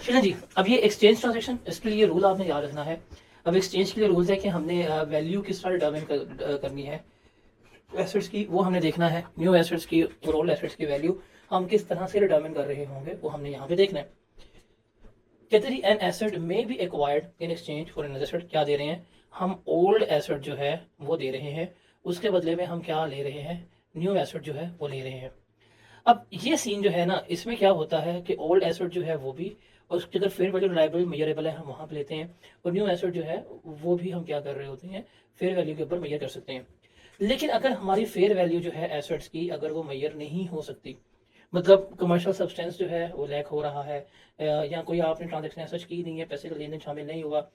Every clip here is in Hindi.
चलिए जी, अब ये एक्सचेंज ट्रांजेक्शन, इसके लिए रूल आपने याद रखना है। अब एक्सचेंज के लिए रूल्स है कि हमने वैल्यू किस तरह डिटरमिन करनी है एसेट्स की, वो हमने देखना है। न्यू एसेट्स की और ओल्ड एसेट्स की वैल्यू हम किस तरह से डिटरमिन कर रहे होंगे वो हमने यहाँ पे देखना है। कहते जी एन एसेट में B acquired in exchange for an asset, क्या दे रहे हैं हम, ओल्ड एसेट जो है वो दे रहे हैं, उसके बदले में हम क्या ले रहे हैं, न्यू एसेट जो है वो ले रहे हैं। अब ये सीन जो है ना, इसमें क्या होता है कि ओल्ड एसेट जो है वो भी, और उसकी अगर फेयर वैल्यू रिलायबल मेजरेबल है हम वहाँ पे लेते हैं, और न्यू एसेट जो है वो भी हम क्या कर रहे होते हैं, फेयर वैल्यू के ऊपर मेजर कर सकते हैं। लेकिन अगर हमारी फेयर वैल्यू जो है एसेट्स की अगर वो मेजर नहीं हो सकती, मतलब कमर्शियल सब्सटेंस जो है वो लैक हो रहा है, या कोई आपने ट्रांजेक्शन ऐसा की नहीं है, पैसे का लेन देन शामिल नहीं हुआ,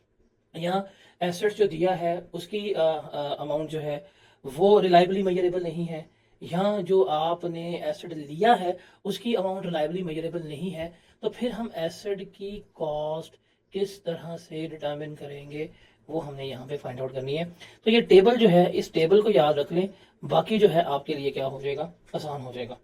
या एसेट्स जो दिया है उसकी अमाउंट जो है वो रिलायबली मेजरेबल नहीं है, या जो आपने एसेट लिया है उसकी अमाउंट रिलायबली मेजरेबल नहीं है, तो फिर हम एसेट की कॉस्ट किस तरह से डिटरमिन करेंगे वो हमने यहाँ पे फाइंड आउट करनी है। तो ये टेबल जो है, इस टेबल को याद रख लें, बाकी जो है आपके लिए क्या हो जाएगा, आसान हो जाएगा।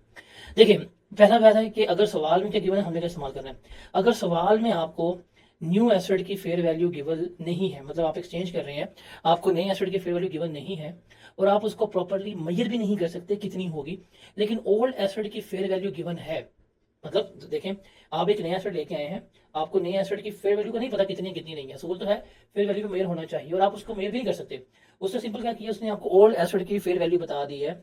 देखिए, पहला बात है कि अगर सवाल में क्या गिवन है हमने क्या इस्तेमाल करना है। अगर सवाल में आपको न्यू एसेट की फेयर वैल्यू गिवन नहीं है, मतलब आप एक्सचेंज कर रहे हैं, आपको नई एसेट की फेयर वैल्यू गिवन नहीं है, और आप उसको प्रॉपरली मेजर भी नहीं कर सकते कितनी होगी, लेकिन ओल्ड एसेट की फेयर वैल्यू गिवन है, मतलब देखें, आप एक नया एसेट लेके आए हैं, आपको नए एसेट की फेयर वैल्यू का नहीं पता कितनी कितनी नहीं है, सोल तो है फेयर वैल्यू पे मेजर होना चाहिए, और आप उसको मेजर भी नहीं कर सकते। उससे सिंपल क्या किया उसने, आपको ओल्ड एसेट की फेयर वैल्यू बता दी है।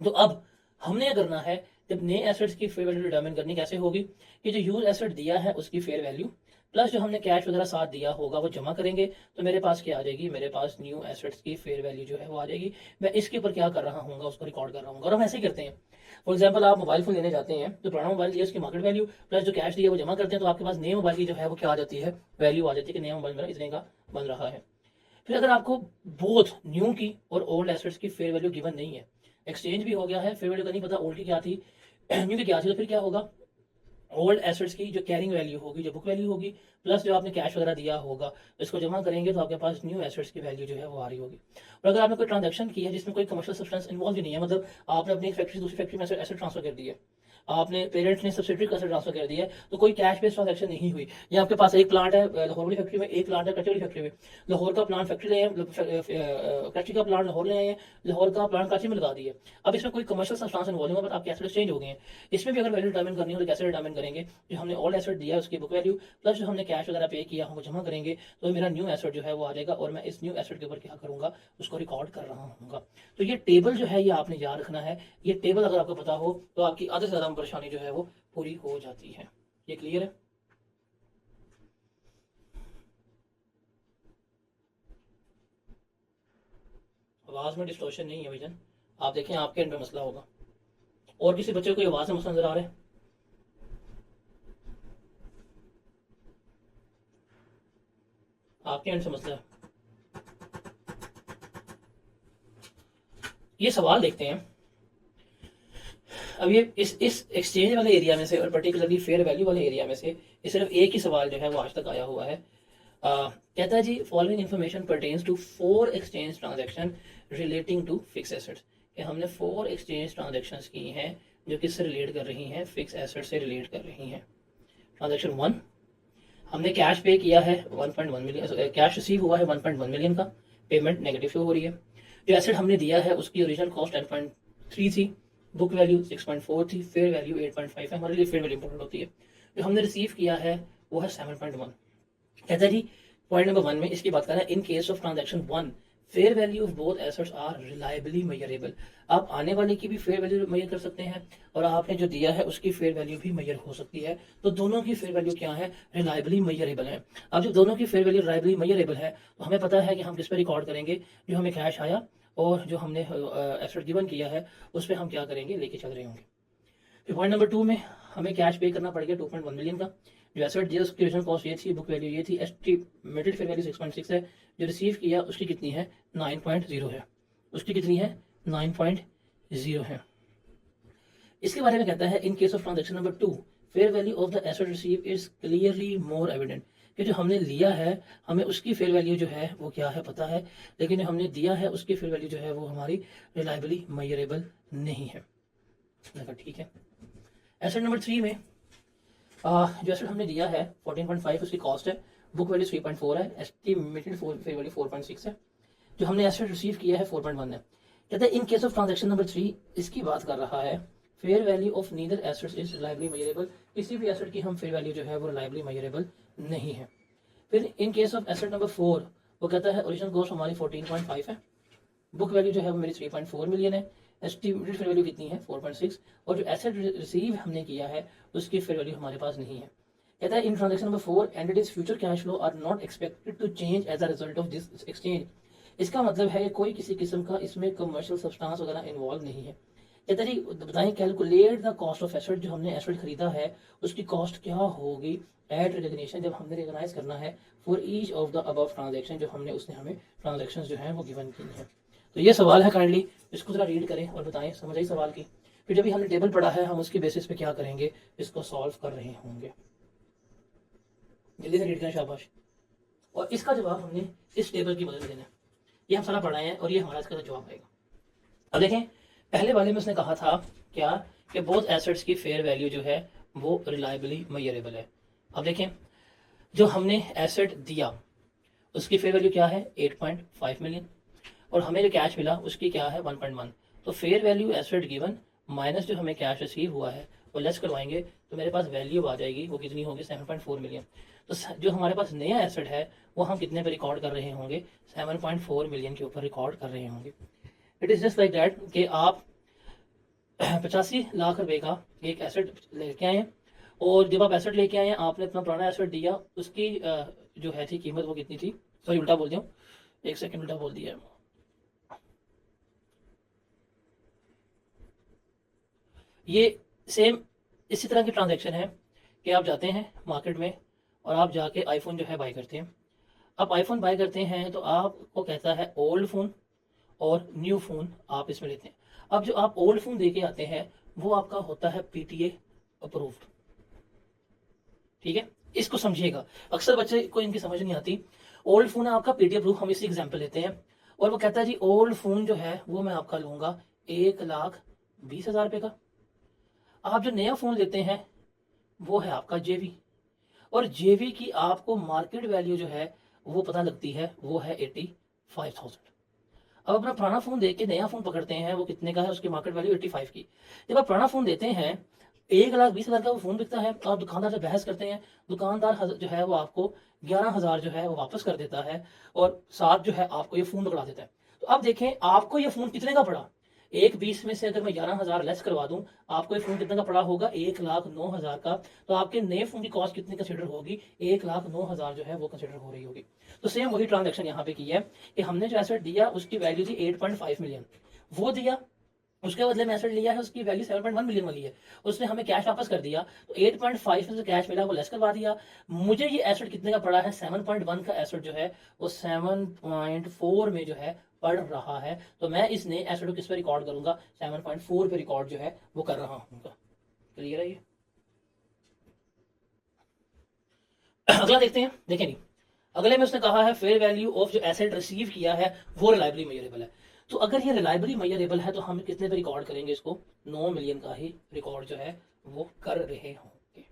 तो अब हमने क्या करना है, जब नए एसेट्स की फेयर वैल्यू डिटरमिन करनी कैसे होगी, कि जो यूज एसेट दिया है उसकी फेयर वैल्यू प्लस जो हमने कैश वगैरह साथ दिया होगा वो जमा करेंगे, तो मेरे पास क्या आ जाएगी, मेरे पास न्यू एसेट्स की फेयर वैल्यू जो है वो आ जाएगी। मैं इसके ऊपर क्या कर रहा हूँ, उसको रिकॉर्ड कर रहा हूँ, और हम ऐसे ही करते हैं। फॉर एग्जाम्पल, आप मोबाइल फोन लेने जाते हैं, तो पुराना मोबाइल दिया उसकी मार्केट वैल्यू प्लस जो कैश दिया वो जमा करते हैं, तो आपके पास नए मोबाइल की जो है वो क्या आ जाती है, वैल्यू आ जाती है कि नया मोबाइल मेरा इतने का बन रहा है। फिर अगर आपको बोथ न्यू की और ओल्ड एसेट्स की फेयर वैल्यू गिवन नहीं है, एक्सचेंज भी हो गया है, फेयर वैल्यू का नहीं पता ओल्ड की क्या थी न्यू की क्या थी, तो फिर क्या होगा, ओल्ड एसेट्स की जो कैरिंग वैल्यू होगी, जो बुक वैल्यू होगी, प्लस जो आपने कैश वगैरह दिया होगा, इसको जमा करेंगे तो आपके पास न्यू एसेट्स की वैल्यू जो है वो आ रही होगी। और अगर आपने कोई ट्रांजैक्शन की है जिसमें कोई कमर्शियल सब्सटेंस इन्वॉल्व ही नहीं है, मतलब आपने अपनी एक फैक्ट्री दूसरी फैक्ट्री में एसेट ट्रांसफर कर दी है, आपने पेरेंट्स ने सब्सिडरी का ट्रांसफर कर दिया है, तो कोई कैश बेस्ड ट्रांजैक्शन नहीं हुई। या आपके पास एक प्लांट है लाहौर वाली फैक्ट्री में, एक प्लांट है कराची फैक्ट्री में, लाहौर का प्लांट फैक्ट्री ले आए, कराची का प्लांट लाहौर ले आए हैं, लाहौर का प्लांट कराची में लगा दिए। अब इसमें कोई कमर्शियल सब्सटेंस इन्वॉल्व हुआ, बट आपके एसेट्स चेंज हो गए हैं। इसमें भी अगर वैल्यू डिटरमिन करनी हो तो कैसे डिटरमिन करेंगे, जो हमने ओल्ड एसेट दिया है उसकी बुक वैल्यू प्लस जो हमने कैश वगैरह पे किया वो जमा करेंगे, तो मेरा न्यू एसेट जो है वो आ जाएगा, और मैं इस न्यू एसेट के ऊपर क्या करूंगा, उसको रिकॉर्ड कर रहा हूँ। तो ये टेबल जो है ये आपने याद रखना है। ये टेबल अगर आपको पता हो तो आपकी आधे से ज्यादा परेशानी जो है वो पूरी हो जाती है। ये क्लियर है? आवाज में डिस्टॉर्शन नहीं है विजन, आप देखें आपके एंड में मसला होगा। और किसी बच्चे को कोई आवाज में मसला नजर आ रहा है? आपके एंड से मसला है। ये सवाल देखते हैं। अब ये इस एक्सचेंज वाले एरिया में से, और पर्टिकुलरली फेयर वैल्यू वाले एरिया में से, ये सिर्फ एक ही सवाल जो है वो आज तक आया हुआ है। कहता है जी, following information pertains to 4 exchange transaction relating to fix assets, कि हमने 4 एक्सचेंज ट्रांजैक्शंस की हैं जो किससे रिलेट कर रही हैं, फिक्स एसेट से रिलेट कर रही हैं। ट्रांजैक्शन 1, हमने कैश पे किया है 1.1 मिलियन, कैश रिसीव हुआ है 1.1 मिलियन का, पेमेंट नेगेटिव शो हो रही है। जो एसेट हमने दिया है उसकी ओरिजिनल कॉस्ट 10.3 थी, बुक वैल्यू 6.4 थी, फेयर वैल्यू 8.5 है। हमारे लिए फेयर वैल्यू इंपॉर्टेंट होती है। जो हमने रिसीव किया है वो है 7.1। कहता है जी, पॉइंट नंबर 1 में इसकी बात कर रहा है, in case of transaction 1 fair value of both assets are reliably measurable. आप आने वाले की भी फेयर वैल्यू मेजर कर सकते हैं, और आपने जो दिया है उसकी फेयर वैल्यू भी मेजर हो सकती है। तो दोनों की फेयर वैल्यू क्या है, रिलायबली मेजरेबल है। अब जब दोनों की फेयर वैल्यू रिलायबली मेजरेबल है तो हमें पता है कि हम किस पे रिकॉर्ड करेंगे, जो हमें कैश आया और जो हमने एसेट गिवन किया है उस पर हम क्या करेंगे, लेके चल रहे होंगे। फिर पॉइंट नंबर 2 में हमें कैश पे करना पड़ेगा 2.1 मिलियन का। जो एसेट दिया उसकी ओरिजिनल कॉस्ट ये थी, बुक वैल्यू ये थी, एस्टिमेटेड फेयर वैल्यू 6.6 है। जो रिसीव किया उसकी कितनी है, 9.0 है। उसकी कितनी है, 9.0 है। इसके बारे में कहता है, in case of transaction number 2 fair value of the asset receive is clearly more evident, कि जो हमने लिया है हमें उसकी फेयर वैल्यू जो है वो क्या है पता है, लेकिन जो हमने दिया है उसकी फेयर वैल्यू जो है वो हमारी रिलायबली मेजरेबल नहीं है। ठीक है। एसेट नंबर 3 में जो एसेट हमने दिया है 14.5 उसकी कॉस्ट है, बुक वैल्यू 3.4 है, एस्टिमेटेड फेयर वैल्यू 4.6 है, जो हमने एसेट रिसीव किया है 4.1 है। कहते हैं इन केस ऑफ ट्रांजैक्शन नंबर 3 इसकी बात कर रहा है fair value of neither assets is reliably measurable, किसी भी एसेट की हम फेयर वैल्यू जो है वो रिलायबली मेजरेबल नहीं है। फिर इन केस ऑफ एसेट नंबर 4 वो कहता है ओरिजिनल कॉस्ट हमारी 14.5 है, बुक वैल्यू जो है वो मेरी 3.4 मिलियन है, एस्टिमेटेड फेयर वैल्यू कितनी है 4.6, और जो एसेट रिसीव हमने किया है उसकी फेयर वैल्यू हमारे पास नहीं है। कहता है in transaction number 4 and is future cash flow are not expected to change as a result of this exchange. इसका मतलब है कोई किसी किस्म का इसमें कमर्शियल सब्सटेंस वगैरह इन्वॉल्व नहीं है। कहता है जी बताएं calculate the cost of asset, जो हमने एसेट खरीदा है उसकी कॉस्ट क्या होगी एट रिकग्निशन, जब हमने रिकॉग्नाइज करना है for each of the above transaction, जो हमने उसने हमें ट्रांजैक्शंस जो है वो गिवन की है। तो ये सवाल है, काइंडली इसको जरा रीड करें और बताएं समझ आई सवाल की। फिर जब भी हमने टेबल पढ़ा है हम उसकी बेसिस पे क्या करेंगे, इसको सॉल्व कर रहे होंगे। जल्दी से रीड करें, शाबाश। और इसका जवाब हमने इस टेबल की मदद से देना है। ये हम सारा पढ़ाए हैं और ये हमारा इसका जवाब आएगा। अब देखें पहले वाले में उसने कहा था क्या कि बोथ एसेट्स की फेयर वैल्यू जो है वो रिलायबली मेजरेबल है। अब देखें जो हमने एसेट दिया उसकी फेयर वैल्यू क्या है 8.5 मिलियन, और हमें जो कैश मिला उसकी क्या है 1.1। तो fair value asset given minus जो हमें कैश रिसीव हुआ है वो लेस करवाएंगे तो मेरे पास वैल्यू आ जाएगी, वो कितनी होगी 7.4 मिलियन। तो जो हमारे पास नया एसेट है वो हम कितने पे रिकॉर्ड कर रहे होंगे 7.4 मिलियन के ऊपर रिकॉर्ड कर रहे होंगे। It is just like that कि आप 85 लाख रुपए का एक एसेट लेके आए, और जब आप एसेट लेके आए आपने अपना पुराना एसेट दिया, उसकी जो है थी कीमत वो कितनी थी, सॉरी उल्टा बोल दिया, एक सेकंड उल्टा बोल दिया। ये सेम इसी तरह की ट्रांजैक्शन है कि आप जाते हैं मार्केट में और आप जाके आईफोन जो है बाय करते हैं। आप आईफोन बाय करते हैं तो आपको कहता है ओल्ड फ़ोन और न्यू फ़ोन आप इसमें लेते हैं। अब जो आप ओल्ड फ़ोन दे के आते हैं वो आपका होता है पीटीए अप्रूव्ड, ठीक है, इसको समझिएगा। अक्सर बच्चे को इनकी समझ नहीं आती। ओल्ड फ़ोन है आपका पीटीए अप्रूव, हम इसी एग्जाम्पल लेते हैं, और वो कहता है जी ओल्ड फ़ोन जो है वो मैं आपका लूँगा 1,20,000 रुपये का। आप जो नया फ़ोन लेते हैं वो है आपका जेवी, और जेवी की आपको मार्केट वैल्यू जो है वो पता लगती है वो है 85,000। अब अपना पुराना फ़ोन देख के नया फ़ोन पकड़ते हैं वो कितने का है, उसकी मार्केट वैल्यू 85 की। जब आप पुराना फ़ोन देते हैं 1,20,000 का वो फ़ोन बिकता है, तो आप दुकानदार से बहस करते हैं, दुकानदार जो है वो आपको 11,000 जो है वो वापस कर देता है, और साथ जो है आपको ये फ़ोन पकड़ा देता है। तो अब देखें आपको ये फ़ोन कितने का पड़ा, 1,20 में से अगर मैं 11,000 लेस करवा दूं आपको ये फ़ोन कितने का पड़ा होगा 1,09,000 का। तो आपके नए फ़ोन की कॉस्ट कितनी कंसिडर होगी 1,09,000 जो है वो कंसिडर हो रही होगी। तो सेम वही ट्रांजैक्शन यहाँ पे की है कि हमने जो एसेट दिया उसकी वैल्यू थी 8.5 मिलियन, वो दिया, उसके बदले में एसेट लिया है उसकी वैल्यू 7.1 मिलियन वाली है, उसने हमें कैश वापस कर दिया, तो 8.5 में से कैश मिला वो लेस करवा दिया। मुझे ये एसेट कितने का पड़ा है 7.1 का एसेट जो है वो 7.4 में जो है पढ़ रहा है, तो मैं इस नए एसेट को किस पे रिकॉर्ड करूंगा 7.4 पे रिकॉर्ड जो है वो कर रहा हूँ। क्लियर है ये? अगला देखते हैं। देखें नहीं, अगले में उसने कहा है फेयर वैल्यू ऑफ जो एसेट रिसीव किया है वो रिलायबली मेजरेबल है। तो अगर ये रिलायबली मेजरेबल है तो हम कितने पे रिकॉर्ड करेंगे इसको 9 मिलियन का ही रिकॉर्ड जो है वो कर रहे होंगे।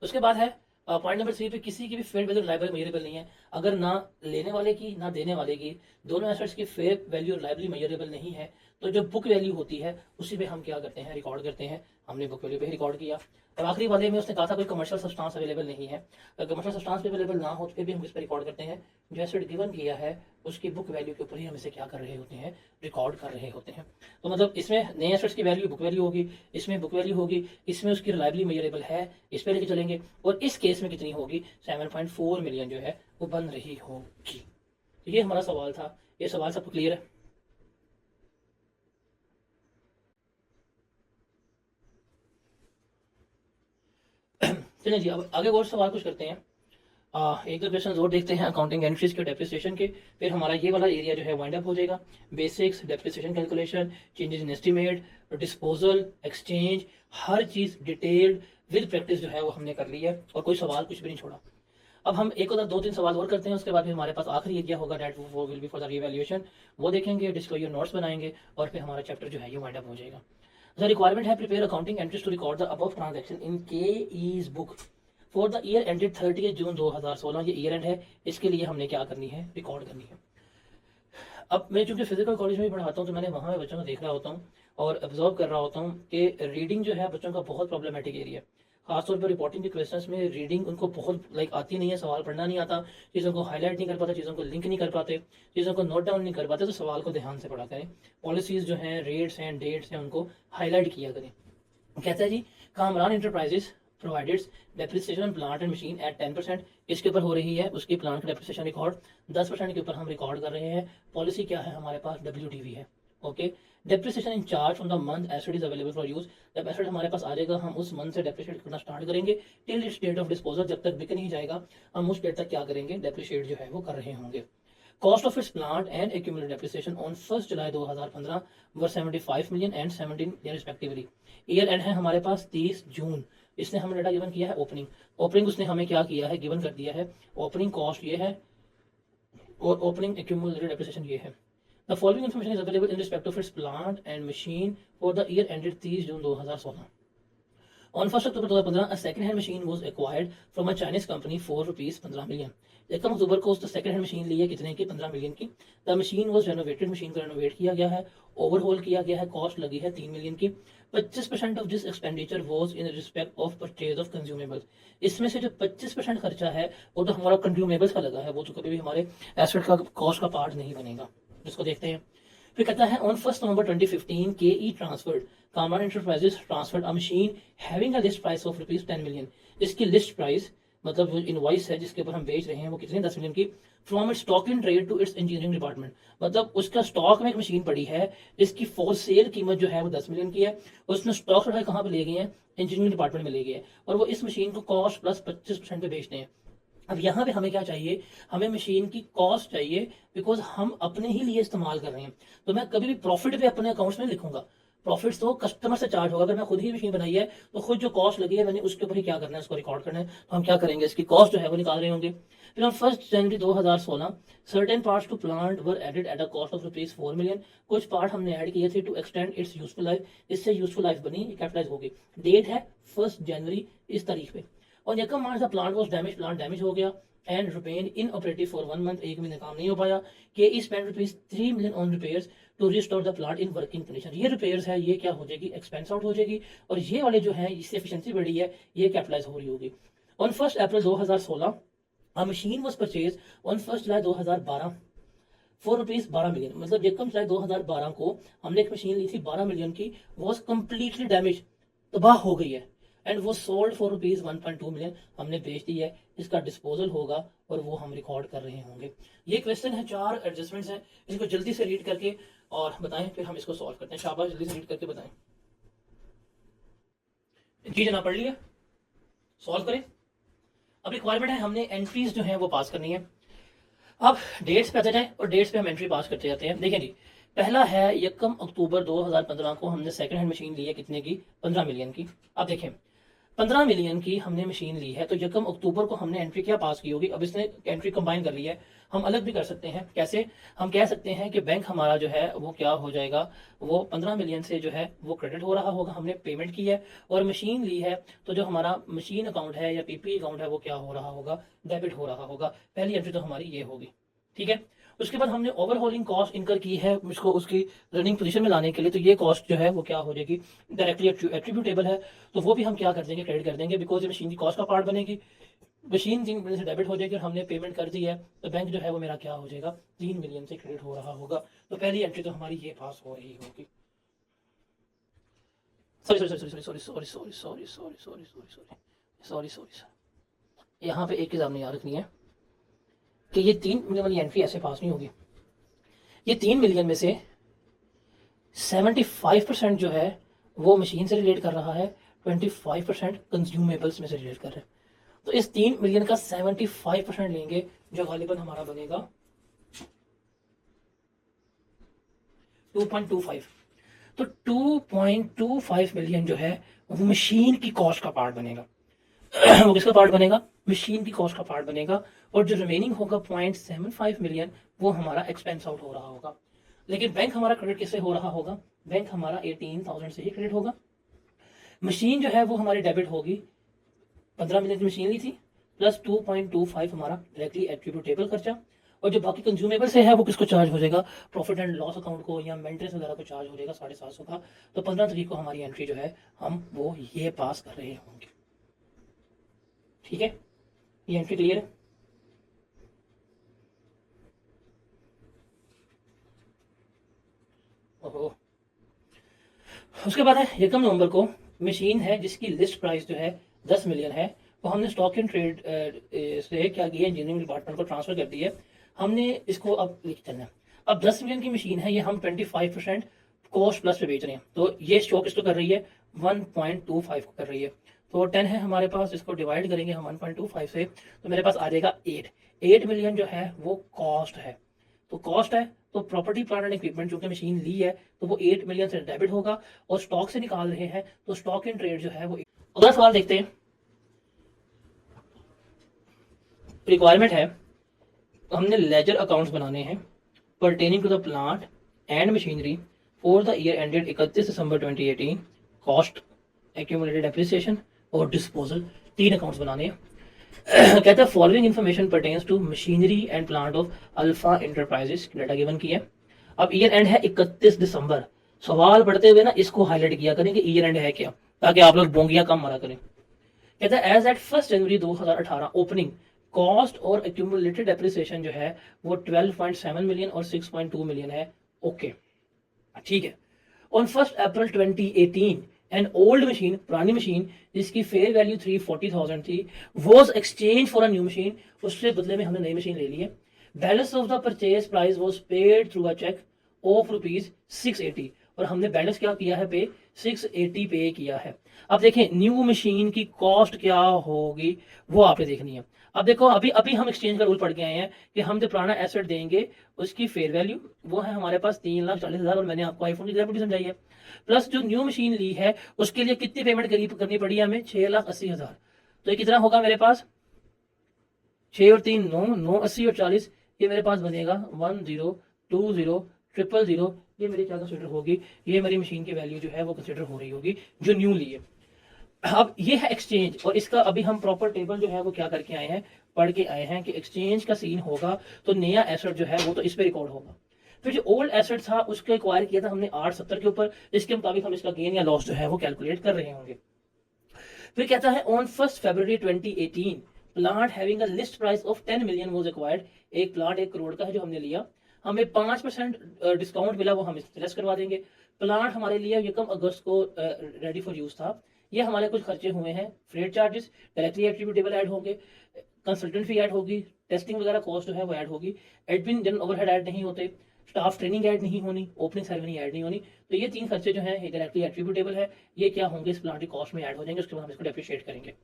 उसके बाद है पॉइंट नंबर 3 पे किसी की भी फेयर वैल्यू रिलायबल मेजरेबल नहीं है। अगर ना लेने वाले की ना देने वाले की दोनों एसेट्स की फेयर वैल्यू रिलायबली मेजरेबल नहीं है तो जो बुक वैल्यू होती है उसी पे हम क्या करते हैं रिकॉर्ड करते हैं। हमने बुक वैल्यू पे रिकॉर्ड किया। और आखिरी वाले में उसने कहा था कोई कमर्शियल सब्सटेंस अवेलेबल नहीं है। अगर कमर्शियल सब्सटेंस अवेलेबल ना हो तो फिर भी हम इस पर रिकॉर्ड करते हैं। जो एसेट गिवन किया है उसकी बुक वैल्यू के ऊपर ही हम इसे क्या कर रहे होते हैं रिकॉर्ड कर रहे होते हैं। तो मतलब इसमें नए एसेट्स की वैल्यू बुक वैल्यू होगी, इसमें बुक वैल्यू होगी, इसमें उसकी रिलायबली मेजरेबल है, इस पर लेके चलेंगे। और इस केस में कितनी होगी 7.4 मिलियन जो है वो बन रही होगी। तो ये हमारा सवाल था। ये सवाल सबको क्लियर है? चलिए जी अब आगे और सवाल कुछ करते हैं। एक दो क्वेश्चन और देखते हैं अकाउंटिंग एंट्रीज के डेप्रिसिएशन के, फिर हमारा ये वाला एरिया जो है वाइंड अप हो जाएगा। Basics, depreciation calculation, changes in estimate, disposal, exchange, her cheese detailed with practice जो है वो हमने कर ली है और कोई सवाल कुछ भी नहीं छोड़ा। अब हम एक और 2-3 सवाल और करते हैं, उसके बाद फिर हमारे पास आखिरी एरिया होगा डेट वो will be for the revaluation, वो देखेंगे, डिस्क्लोजर नोट्स बनाएंगे और फिर हमारा चैप्टर जो है ये वाइंड अप हो जाएगा। द रिक्वायरमेंट है prepare accounting entries to record the above transaction in KE's book for the year ended 30 June 2016। ये ईयर एंड है, इसके लिए हमने क्या करनी है, रिकॉर्ड करनी है। अब मैं चूंकि फिजिकल कॉलेज में भी पढ़ाता हूँ तो मैंने वहाँ बच्चों को देख रहा होता हूँ और ऑब्जर्व कर रहा होता हूँ कि रीडिंग जो है बच्चों का बहुत प्रॉब्लमेटिक एरिया है। खासतौर पर रिपोर्टिंग के क्वेश्चंस में रीडिंग उनको बहुत आती नहीं है, सवाल पढ़ना नहीं आता, चीज़ों को हाईलाइट नहीं कर पाते, चीज़ों को लिंक नहीं कर पाते, चीज़ों को नोट डाउन नहीं कर पाते। तो सवाल को ध्यान से पढ़ा करें, पॉलिसीज़ जो हैं, रेट्स हैं, डेट्स हैं, उनको हाईलाइट किया करें। कहता है जी Kamran enterprises provided depreciation plant and machine at 10%, इसके ऊपर हो रही है उसकी प्लांट का डेप्रिसिएशन रिकॉर्ड 10% के ऊपर हम रिकॉर्ड कर रहे हैं। पॉलिसी क्या है हमारे पास, WTV है। Okay, depreciation in charge from the month asset is available for use. जब एसेट हमारे पास आ जाएगा हम उस मंथ से डेप्रिशिएट करना स्टार्ट करेंगे till its date of disposal. जब तक बिक नहीं जाएगा हम उस डेट तक क्या करेंगे, डेप्रिशिएट जो है वो कर रहे होंगे। Cost of its plant and accumulated depreciation on 1st July 2015 were 75 million and 17 respectively. Year and है हमारे पास 30 जून। इसने हमें डाटा गिवन किया है ओपनिंग उसने हमें क्या किया है, गिवन कर दिया है। ओपनिंग कॉस्ट ये है और ओपनिंग एक्यूमुलेटेड डेप्रिसिएशन ये है। The following information is available in respect of its plant and machine for the year ended 30 June 2016। On 1st October 2015, a second-hand machine was acquired from a Chinese company for rupees 15 million. 1 अक्टूबर को उसने सेकंड हैंड मशीन ली है, कितने की, 15 मिलियन की। The machine was renovated, machine को रेनोवेट किया गया है, ओवरहॉल किया गया है, कॉस्ट लगी है 3 मिलियन की। 25% of this expenditure was in respect of purchase of consumables. इसमें से जो 25% खर्चा है वो तो हमारा कंज्यूमेबल्स का लगा है, वो तो कभी भी हमारे एसेट का कॉस्ट का पार्ट नहीं बनेगा। जिसको देखते हैं फिर कहता है on 1 November 2015 KE transferred Kamran enterprises transferred a machine having a list price of rupees 10 million. इसकी लिस्ट प्राइस मतलब जो इनवॉइस है जिसके ऊपर हम बेच रहे हैं वो कितने, 10 मिलियन की। From its stock in trade to its engineering department, मतलब उसका स्टॉक में एक मशीन पड़ी है जिसकी फॉर सेल कीमत जो है वो 10 मिलियन की है। उसने स्टॉक उठाए कहाँ पे ले गए हैं, इंजीनियरिंग डिपार्टमेंट में ले गए हैं, और वो इस मशीन को कॉस्ट प्लस 25% पे बेचते हैं। अब यहाँ पे हमें क्या चाहिए, हमें मशीन की कॉस्ट चाहिए, बिकॉज हम अपने ही लिए इस्तेमाल कर रहे हैं। तो मैं कभी भी प्रॉफिट पे अपने अकाउंट्स में लिखूंगा, प्रॉफिट तो कस्टमर से चार्ज होगा। अगर मैं खुद ही मशीन बनाई है तो खुद जो कॉस्ट लगी है मैंने उसके ऊपर ही क्या करना है, उसको रिकॉर्ड करना है। तो हम क्या करेंगे, इसकी कॉस्ट जो है वो निकाल रहे होंगे। फिर 1 January 2016 certain parts to plant were added at a cost of rupees 4 million. कुछ पार्ट हमने ऐड किए थे to extend its useful life, इससे यूजफुल लाइफ बनी, कैपिटलाइज होगी। डेट है 1 जनवरी इस तारीख पे। और यकम March the plant was damage, plant damage हो गया and remain inoperative for 1 month, एक महीने काम नहीं हो पाया। K E spend rupees 3 million on repairs to restore the plant in working condition. ये रिपेयर्स है, ये क्या हो जाएगी, एक्सपेंस आउट हो जाएगी, और ये वाले जो है इससे एफिशिएंसी बढ़ी है, ये कैपिटलाइज हो रही होगी। On 1 April 2016 a machine was purchase on 1 July 2012 for rupees 12 million. मतलब 1 जुलाई 2012 को हमने एक मशीन ली थी 12 मिलियन की, वॉज कंप्लीटली डैमेज, तबाह हो गई है, एंड वो सोल्ड फॉर रुपीज 1.2 मिलियन, हमने बेच दी है। इसका डिस्पोजल होगा और वो हम रिकॉर्ड कर रहे होंगे। ये क्वेश्चन है, 4 एडजस्टमेंट्स हैं, इनको जल्दी से रीड करके और बताएं, फिर हम इसको सॉल्व करते हैं। शाबाश, जल्दी से रीड करके बताएं। चीजें ना पढ़ लिया, सॉल्व करें। अब रिक्वायरमेंट है हमने एंट्रीज जो है वो पास करनी है। अब डेट्स पे आते जाए और डेट्स पे हम एंट्री पास करते जाते हैं। देखिए जी, पहला है 1 अक्टूबर 2015 को हमने सेकंड हैंड मशीन ली है, कितने की, 15 मिलियन की। अब देखें 15 मिलियन की हमने मशीन ली है, तो 1 अक्टूबर को हमने एंट्री क्या पास की होगी। अब इसने एंट्री कंबाइन कर ली है, हम अलग भी कर सकते हैं। कैसे, हम कह सकते हैं कि बैंक हमारा जो है वो क्या हो जाएगा, वो 15 मिलियन से जो है वो क्रेडिट हो रहा होगा, हमने पेमेंट की है, और मशीन ली है तो जो हमारा मशीन अकाउंट है या पीपी अकाउंट है वो क्या हो रहा होगा, डेबिट हो रहा होगा। पहली एंट्री तो हमारी ये होगी, ठीक है। उसके बाद हमने ओवरहॉलिंग कॉस्ट इनकर की है उसको उसकी रनिंग पोजीशन में लाने के लिए, तो ये कॉस्ट जो है वो क्या हो जाएगी, डायरेक्टली एट्रीब्यूटेबल है, तो वो भी हम क्या कर देंगे, क्रेडिट कर देंगे, बिकॉज ये मशीन की कॉस्ट का पार्ट बनेगी। मशीन 3 मिलियन से डेबिट हो जाएगी और हमने पेमेंट कर दी है, तो बैंक जो है वो मेरा क्या हो जाएगा, 3 मिलियन से क्रेडिट हो रहा होगा। तो पहली एंट्री तो हमारी ये पास हो रही होगी। सॉरी, यहाँ पे एक चीज आपने याद रखनी है कि ये 3 मिलियन वाली एंट्री ऐसे पास नहीं होगी। ये 3 मिलियन में से 75% जो है वो मशीन से रिलेट कर रहा है, 25% कंज्यूमेबल्स में से रिलेट कर रहा है। तो इस 3 मिलियन का 75% लेंगे, जो गालिबन हमारा बनेगा 2.25। तो 2.25 मिलियन जो है वो मशीन की कॉस्ट का पार्ट बनेगा। वो किसका पार्ट बनेगा, मशीन की कॉस्ट का पार्ट बनेगा। और जो रिमेनिंग होगा 0.75 मिलियन वो हमारा एक्सपेंस आउट हो रहा होगा। लेकिन बैंक हमारा क्रेडिट किससे हो रहा होगा, बैंक हमारा 18,000 से ही क्रेडिट होगा। मशीन जो है वो हमारी डेबिट होगी, 15 मिलियन की मशीन ली थी, प्लस 2.25 हमारा डायरेक्टली एट्रीब्यूटेबल खर्चा, और जो बाकी कंज्यूमेबल से है वो किसको चार्ज हो जाएगा, प्रॉफिट एंड लॉस अकाउंट को या मेंटेनेंस वगैरह को चार्ज हो जाएगा 750 का। तो 15 तारीख को हमारी एंट्री जो है हम वो ये पास कर रहे होंगे। ठीक है, ये एंट्री क्लियर है। ओहो, उसके बाद है यकम नवंबर को मशीन है जिसकी लिस्ट प्राइस जो है 10 मिलियन है, वो हमने स्टॉक एंड ट्रेड से क्या किया, इंजीनियरिंग डिपार्टमेंट को ट्रांसफर कर दिया। हमने इसको अब लिख देना, अब 10 मिलियन की मशीन है, ये हम 25% कॉस्ट प्लस पे बेच रहे हैं, तो ये स्टॉक इसको कर रही है 1.25 को कर रही है। तो 10 है हमारे पास, इसको डिवाइड करेंगे हम 1.25 से, तो मेरे पास आ जाएगा 8 मिलियन जो है वो कॉस्ट है। तो कॉस्ट है तो प्रॉपर्टी प्लांट एंड इक्विपमेंट जो कि मशीन ली है तो वो 8 मिलियन से डेबिट होगा, और स्टॉक से निकाल रहे हैं तो स्टॉक इन ट्रेड जो है वो। अगला सवाल देखते हैं, रिक्वायरमेंट है हमने लेजर अकाउंट्स बनाने हैं pertaining to the plant and machinery for the year ended 31 December 2018, cost, accumulated depreciation और डिस्पोजल, 3 अकाउंट्स बनाने हैं। कहता है following information pertains to machinery and plant of Alpha Enterprises, data given किया है। अब ईयर एंड है 31 दिसंबर, सवाल पढ़ते हुए ना इसको हाईलाइट किया करें कि ईयर एंड है क्या, ताकि आप लोग बोंगियां कम मारा करें। कहता है एज एट 1 जनवरी 2018 ओपनिंग कॉस्ट और एक्यूमुलेटेड डेप्रिसिएशन जो है वो 12.7 मिलियन और 6.2 मिलियन है। ओके ठीक है। On 1 April 2018 an old machine, पुरानी मशीन जिसकी फेयर वैल्यू 340,000 थी, was exchange for a new machine, उससे बदले में हमने नई मशीन ले ली है। Balance of the purchase price was paid through a cheque of ₹680, और हमने बैलेंस क्या किया है, पे 680 पे किया है। अब देखें न्यू मशीन की कॉस्ट क्या होगी वो आपने देखनी है। अब देखो अभी अभी हम एक्सचेंज का रूल पढ़ के आए हैं कि हम जो पुराना एसेट देंगे उसकी फेयर वैल्यू वो है हमारे पास 3,40,000, और मैंने आपको आईफोन की ग्रेविटी समझाई है। प्लस जो न्यू मशीन ली है उसके लिए कितनी पेमेंट करनी पड़ी है हमें, 6,80,000। तो ये कितना होगा मेरे पास, 6 और 3 9, 9 80 और 40, ये मेरे पास बनेगा 10200000, ये मेरी क्या कंसिडर होगी, ये मेरी मशीन की वैल्यू जो है वो कंसिडर हो रही होगी जो न्यू ली है। अब ये है एक्सचेंज, और इसका अभी हम प्रॉपर टेबल जो है वो क्या करके आए हैं, पढ़ के आए हैं कि एक्सचेंज का सीन होगा तो नया एसेट जो है वो तो इस पे रिकॉर्ड होगा। फिर जो ओल्ड एसेट था उसको एक्वायर किया था हमने 870 के ऊपर, इसके मुताबिक हम इसका गेन या लॉस जो है वो कैलकुलेट कर रहे होंगे। फिर कहता है on 1 February 2018 plant having a list price of 10 million was acquired, एक प्लांट 1 करोड़ का है जो हमने लिया, हमें 5% डिस्काउंट मिला, वो हम लेस करवा देंगे। प्लांट हमारे लिए यकम अगस्त को रेडी फॉर यूज था, ये हमारे कुछ खर्चे हुए हैं, freight charges directly attributable add होंगे, कंसल्टेंट फी ऐड होगी, टेस्टिंग वगैरह कॉस्ट जो है वो ऐड होगी, एडमिन जनरल ओवरहेड ऐड नहीं होते, स्टाफ ट्रेनिंग ऐड नहीं होनी, ओपनिंग सेरेमनी ऐड नहीं होनी। तो ये 3 खर्चे जो हैं ये डायरेक्टली एट्रीब्यूटेबल है, ये क्या होंगे इस प्लांट की कॉस्ट में ऐड हो जाएंगे, उसके बाद हम इसको डेप्रिशिएट करेंगे।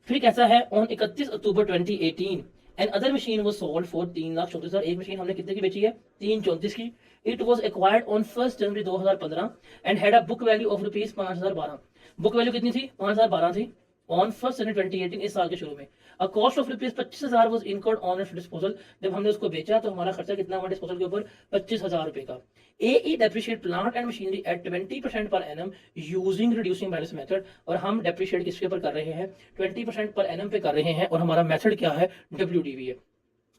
फिर कैसा है on 31 October 2018 and other machine was sold for 3,34,000, एक मशीन हमने कितने की बेची है, 334 की। It was acquired on 1 January 2015 and had a book value of ₹5,012, book value कितनी थी, 5,012 थी ऑन 1 जनवरी 2018, इस साल के शुरू में। अ cost of ₹25,000 was incurred on it's disposal, जब हमने उसको बेचा तो हमारा खर्चा कितना हुआ डिस्पोजल के ऊपर, ₹25,000 का। AE depreciate plant and machinery at 20% per annum using reducing balance method, और हम डेप्रिशिएट किसके ऊपर कर रहे हैं, 20% पर एनम पे कर रहे हैं, और हमारा मेथड क्या है, WDV है।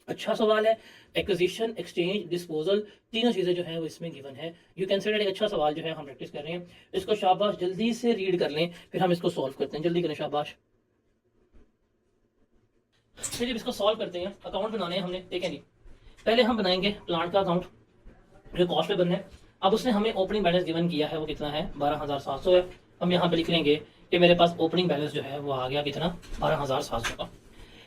अच्छा सवाल है, एक्विजिशन, एक्सचेंज, डिस्पोजल, तीनों चीजें जो है वो इसमें गिवन है। यू कैंसिडर एक अच्छा सवाल जो है हम प्रैक्टिस कर रहे हैं, इसको शाबाश जल्दी से रीड कर लें, फिर हम इसको सॉल्व करते हैं, जल्दी करें शाबाश। फिर जब इसको सॉल्व करते हैं, अकाउंट बनाने हैं हमने, ठीक है जी। पहले हम बनाएंगे प्लांट का अकाउंट जो कॉस्ट पे बनना है। अब उसने हमें ओपनिंग बैलेंस गिवन किया है, वो कितना है, 12,700 है। हम यहाँ पे लिख लेंगे कि मेरे पास ओपनिंग बैलेंस जो है वो आ गया कितना, 12,700 का।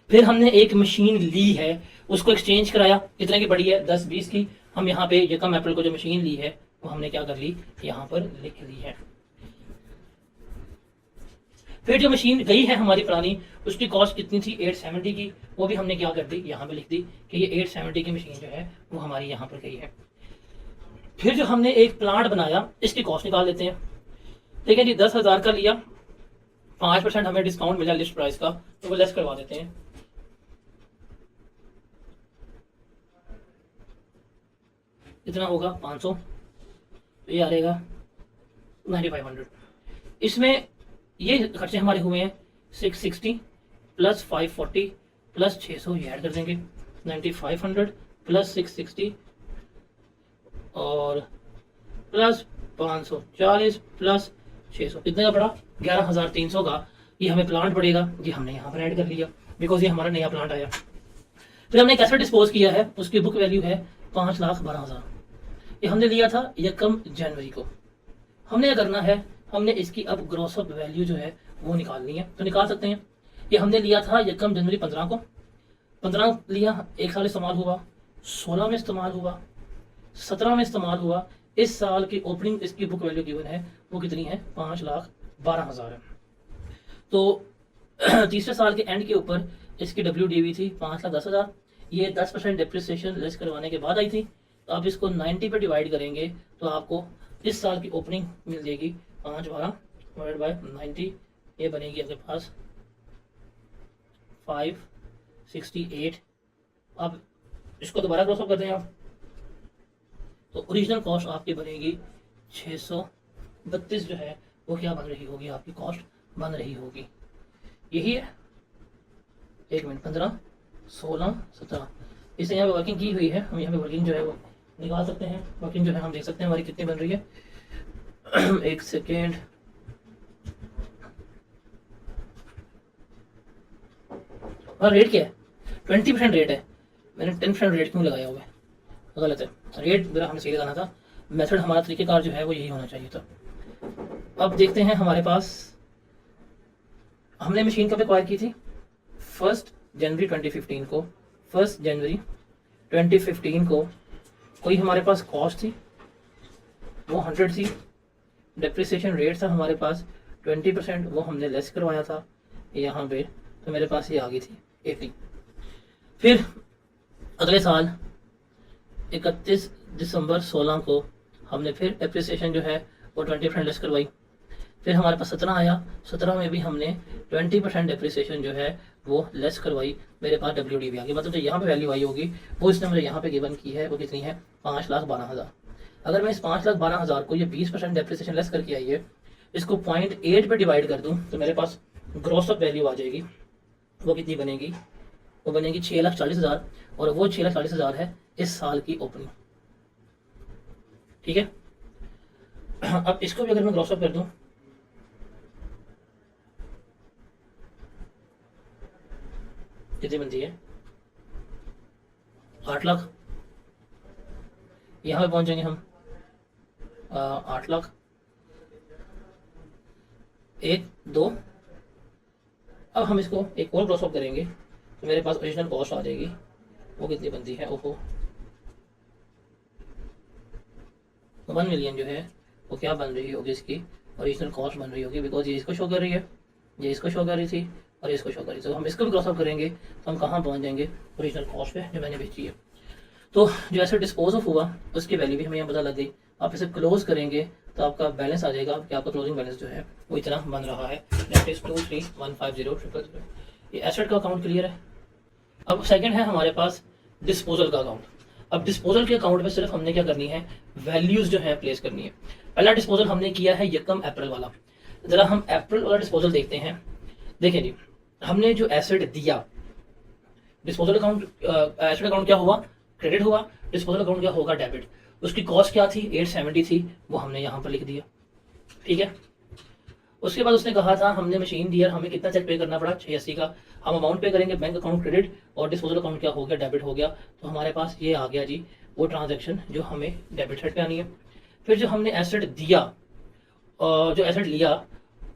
फिर हमने एक मशीन ली है, उसको एक्सचेंज कराया, कितने की पड़ी है, 10-20 की। हम यहाँ पे यकम अप्रैल को जो मशीन ली है वो हमने क्या कर ली, यहाँ पर लिख ली है। फिर जो मशीन गई है हमारी पुरानी, उसकी कॉस्ट कितनी थी, 870 की, वो भी हमने क्या कर दी, यहाँ पे लिख दी कि ये 870 की मशीन जो है वो हमारी यहाँ पर गई है। फिर जो हमने एक प्लांट बनाया, इसकी कॉस्ट निकाल लेते हैं, ठीक है जी। 10,000 का लिया, 5% हमें डिस्काउंट मिला लिस्ट प्राइस का, तो वो लेस करवा देते हैं। कितना होगा 500, तो ये आ रहेगा 9500। इसमें ये खर्चे हमारे हुए हैं 660 प्लस 540 प्लस 600, ये ऐड कर देंगे 9500 प्लस 660 और प्लस 540 प्लस 600, कितने का पड़ा 11300 का। ये हमें प्लांट पड़ेगा, ये हमने यहाँ पर ऐड कर लिया बिकॉज ये हमारा नया प्लांट आया। फिर हमने एक एसेट डिस्पोज किया है, उसकी बुक वैल्यू है 5,12,000। ये हमने लिया था यकम जनवरी को। हमने क्या करना है, हमने इसकी अब ग्रॉस अप वैल्यू जो है वो निकालनी है, तो निकाल सकते हैं। ये हमने लिया था यकम जनवरी 15 को, 15 लिया, एक साल इस्तेमाल हुआ, 16 में इस्तेमाल हुआ, 17 में इस्तेमाल हुआ। इस साल की ओपनिंग इसकी बुक वैल्यू गिवन है वो कितनी है 5,12,000 है। तो तीसरे साल के एंड के ऊपर इसकी WDV थी 5,10,000। ये 10% डिप्रिसिएशन लेस करवाने के बाद आई थी। तो आप इसको 90 पे डिवाइड करेंगे तो आपको इस साल की ओपनिंग मिल जाएगी 5,12 डिवाइड बाय 90, ये बनेगी आपके पास 568। अब इसको दोबारा क्रॉस अप कर दें आप, तो ओरिजिनल कॉस्ट आपकी बनेगी 632 जो है वो क्या बन रही होगी, आपकी कॉस्ट बन रही होगी। यही है, 1 मिनट, 15 16 17, इससे यहाँ पे वर्किंग की हुई है। हम यहाँ पे वर्किंग जो है वो निकाल सकते हैं। वर्किंग जो है हम देख सकते हैं हमारी कितनी बन रही है। एक सेकेंड, और रेट क्या है 20% रेट है। मैंने 10% रेट क्यों लगाया हुआ है, गलत है। रेट मेरा हमने सही लगाना था, मेथड हमारा तरीकेकार जो है वो यही होना चाहिए था। अब देखते हैं हमारे पास हमने मशीन कब एक्वायर की थी 1 जनवरी 2015 को। 1 जनवरी 2015 को कोई हमारे पास कॉस्ट थी वो 100 थी, डेप्रिसिएशन रेट था हमारे पास 20%, वो हमने लेस करवाया था यहाँ पे, तो मेरे पास ये आ गई थी 80। फिर अगले साल 31 दिसंबर 16 को हमने फिर डेप्रिसिएशन जो है वो 20% लेस करवाई। फिर हमारे पास 17 आया, 17 में भी हमने 20% डेप्रिसिएशन जो है वो लेस करवाई। मेरे पास WDV आ गई, मतलब जो यहाँ पे वैल्यू आई होगी वो इसने मुझे यहाँ पे गिवन की है वो कितनी है 5,12,000। अगर मैं इस 5,12,000 को ये 20% डेप्रिसिएशन लेस करके आई है, इसको 0.8 पे डिवाइड कर दूँ तो मेरे पास ग्रॉस अप वैल्यू आ जाएगी। वो कितनी बनेगी, वो बनेगी 6,40,000, और वो 6,40,000 है इस साल की ओपनिंग। ठीक है, अब इसको भी अगर मैं ग्रॉस अप कर दूं कितनी बनती है 8 लाख। यहाँ पे पहुंचेंगे हम 8 लाख, 1 2। अब हम इसको एक और क्रॉस अप करेंगे तो मेरे पास ओरिजिनल कॉस्ट आ जाएगी, वो कितनी बनती है, ओहो 1 मिलियन जो है वो क्या बन रही होगी, इसकी ओरिजिनल कॉस्ट बन रही होगी, बिकॉज ये इसको शो कर रही है, ये इसको शो कर रही थी और इसको शो कर रही थी। तो हम इसको भी क्रॉस अप करेंगे तो हम कहाँ पहुँच जाएंगे ओरिजिनल कॉस्ट पे जो मैंने बेची है। तो जो ऐसे डिस्पोज ऑफ हुआ उसकी वैल्यू भी हमें यहाँ पता लग गई। आप इसे क्लोज करेंगे तो आपका बैलेंस आ जाएगा कि आपका क्लोजिंग बैलेंस जो है वो इतना बन रहा है, दैट इज 23150,000। ये एसेट का अकाउंट क्लियर है। अब सेकंड है हमारे पास डिस्पोजल का अकाउंट। अब डिस्पोजल के अकाउंट में सिर्फ हमने क्या करनी है, वैल्यूज जो है प्लेस करनी है। पहला डिस्पोजल हमने किया है यकम अप्रैल वाला। जरा हम अप्रैल वाला डिस्पोजल देखते हैं। देखें जी, हमने जो एसेट दिया, डिस्पोजल अकाउंट, एसेट अकाउंट क्या हुआ, क्रेडिट हुआ, डिस्पोजल अकाउंट क्या होगा, डेबिट। उसकी कॉस्ट क्या थी 870 थी, वो हमने यहाँ पर लिख दिया। ठीक है, उसके बाद उसने कहा था हमने मशीन दी, हमें कितना चेक पे करना पड़ा 86 का, हम अमाउंट पे करेंगे, बैंक अकाउंट क्रेडिट और डिस्पोजल अकाउंट क्या हो गया, डेबिट हो गया। तो हमारे पास ये आ गया जी वो ट्रांजैक्शन जो हमें डेबिट साइड पे आनी है। फिर जो हमने एसेट दिया और जो एसेट लिया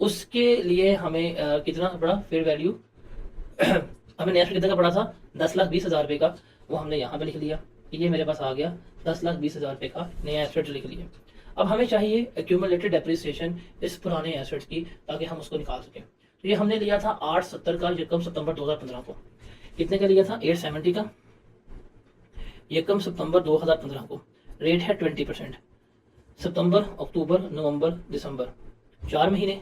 उसके लिए हमें कितना पड़ा फेयर वैल्यू हमें नया एसेट कितना का पड़ा था 10,20,000 रुपये का, वो हमने यहाँ पे लिख लिया। ये मेरे पास आ गया 10,20,000 रुपये का नया एसेट लिख लिया। अब हमें चाहिए एक्यूमुलेटेड डेप्रिसिएशन इस पुराने एसेट्स की, ताकि हम उसको निकाल सकें। तो ये हमने लिया था 870 का यकम सितंबर 2015 को। कितने का लिया था 870 का यकम सितंबर 2015 को। रेट है 20%। सितंबर, अक्टूबर, नवंबर, दिसंबर 4 महीने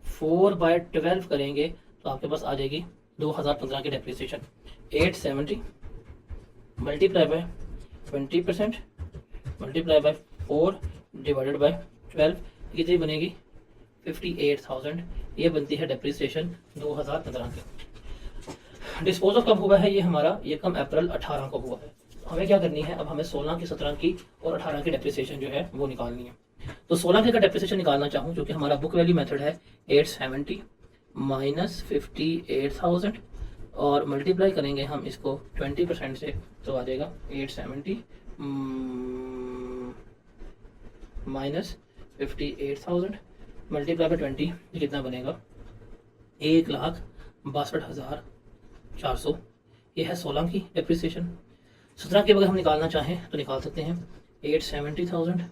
4/12 करेंगे तो आपके पास आ जाएगी 2015 की depreciation 870 multiply by 20% multiply bye 4 divided by 12, कितनी बनेगी 58,000। ये बनती है डेप्रिसिएशन 2015 की। डिस्पोज ऑफ कब हुआ है ये हमारा, ये कम अप्रैल 18 को हुआ है। हमें क्या करनी है, अब हमें 16 की, 17 की और 18 की डेप्रिसिएशन जो है वो निकालनी है। तो 16 की अगर डेप्रिसिएशन निकालना चाहूँ, जो कि हमारा बुक वैल्यू मेथड है, 870 माइनस 58,000 और मल्टीप्लाई करेंगे हम इसको 20% से, तो आ जाएगा 870 माइनस 58,000 मल्टीप्लाई बाय 20, कितना बनेगा 1,62,400। ये है 16 की डेप्रिसिएशन। 17 की अगर हम निकालना चाहें तो निकाल सकते हैं, 870,000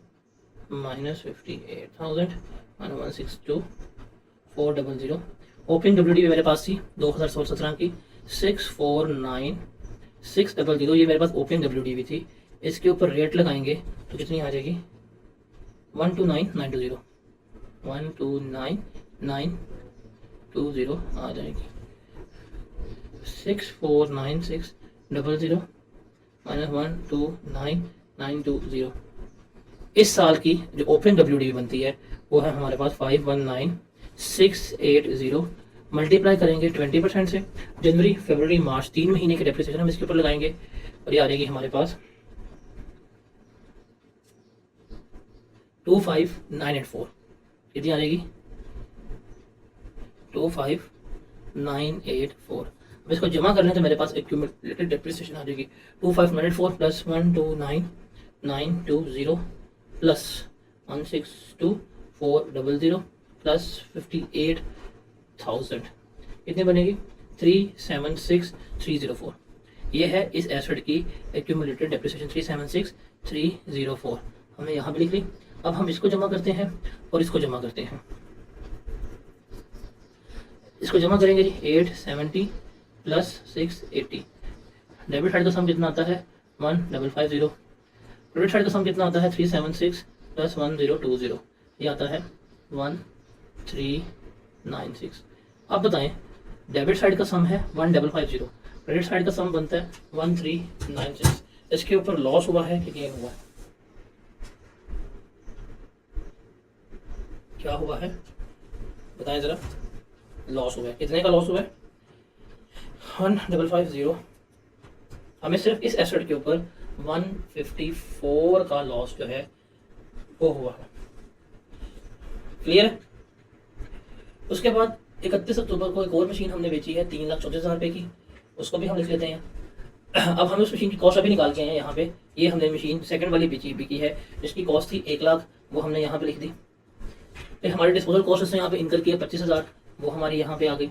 माइनस 58,000 वन 162,400। ओपनिंग डब्ल्यूडी मेरे पास थी 2016-17 की 649,600, ये मेरे पास ओपनिंग डब्ल्यूडी थी। इसके ऊपर रेट लगाएंगे तो कितनी आ जाएगी 129,920, 129,920 आ जाएगी। 649,600 माइनस 129,920। इस साल की जो ओपनिंग डब्ल्यूडी बनती है वो है हमारे पास 519,680। मल्टीप्लाई करेंगे 20% से, जनवरी फरवरी मार्च 3 महीने की डेप्रिसिएशन हम इसके ऊपर लगाएंगे और ये आ जाएगी हमारे पास 25,984। कितनी आ जाएगी 25,984। अब इसको जमा कर लें तो मेरे पास एक्यूमुलेटेड डेप्रिसिएशन आ जाएगी 25,984 प्लस 129,920 प्लस 162,400 प्लस 58,000, कितनी बनेगी 376,304। ये है इस एसेट की एक्यूमुलेटेड डेप्रिसिएशन 376,304। हमने यहाँ पे लिख ली। अब हम इसको जमा करते हैं और इसको जमा करते हैं। इसको जमा करेंगे जी 870 प्लस 680। डेबिट साइड का सम कितना आता है 1550। क्रेडिट साइड का सम कितना आता है 376 प्लस 1020, ये आता है 1396। अब बताएं, डेबिट साइड का सम है 1550, क्रेडिट साइड का सम बनता है 1396। इसके ऊपर लॉस हुआ है कि गेन हुआ है, क्या हुआ है बताएं जरा। लॉस हुआ है। कितने का लॉस हुआ है 1550। हमें सिर्फ इस एसेट के ऊपर 154 का लॉस जो है वो हुआ है। क्लियर है। उसके बाद 31 अक्टूबर को एक और मशीन हमने बेची है 3,34,000 रुपए की, उसको भी हम लिख लेते हैं। अब हमें उस मशीन की कॉस्ट अभी निकाल के आए हैं यहाँ पे। ये हमने मशीन सेकंड वाली बिकी है, जिसकी कॉस्ट थी 1 लाख, वो हमने यहाँ पे लिख दी। फिर हमारी डिस्पोजल कॉस्ट उसने यहाँ पे इनकर किया 25,000, वो हमारी यहाँ पे आ गई।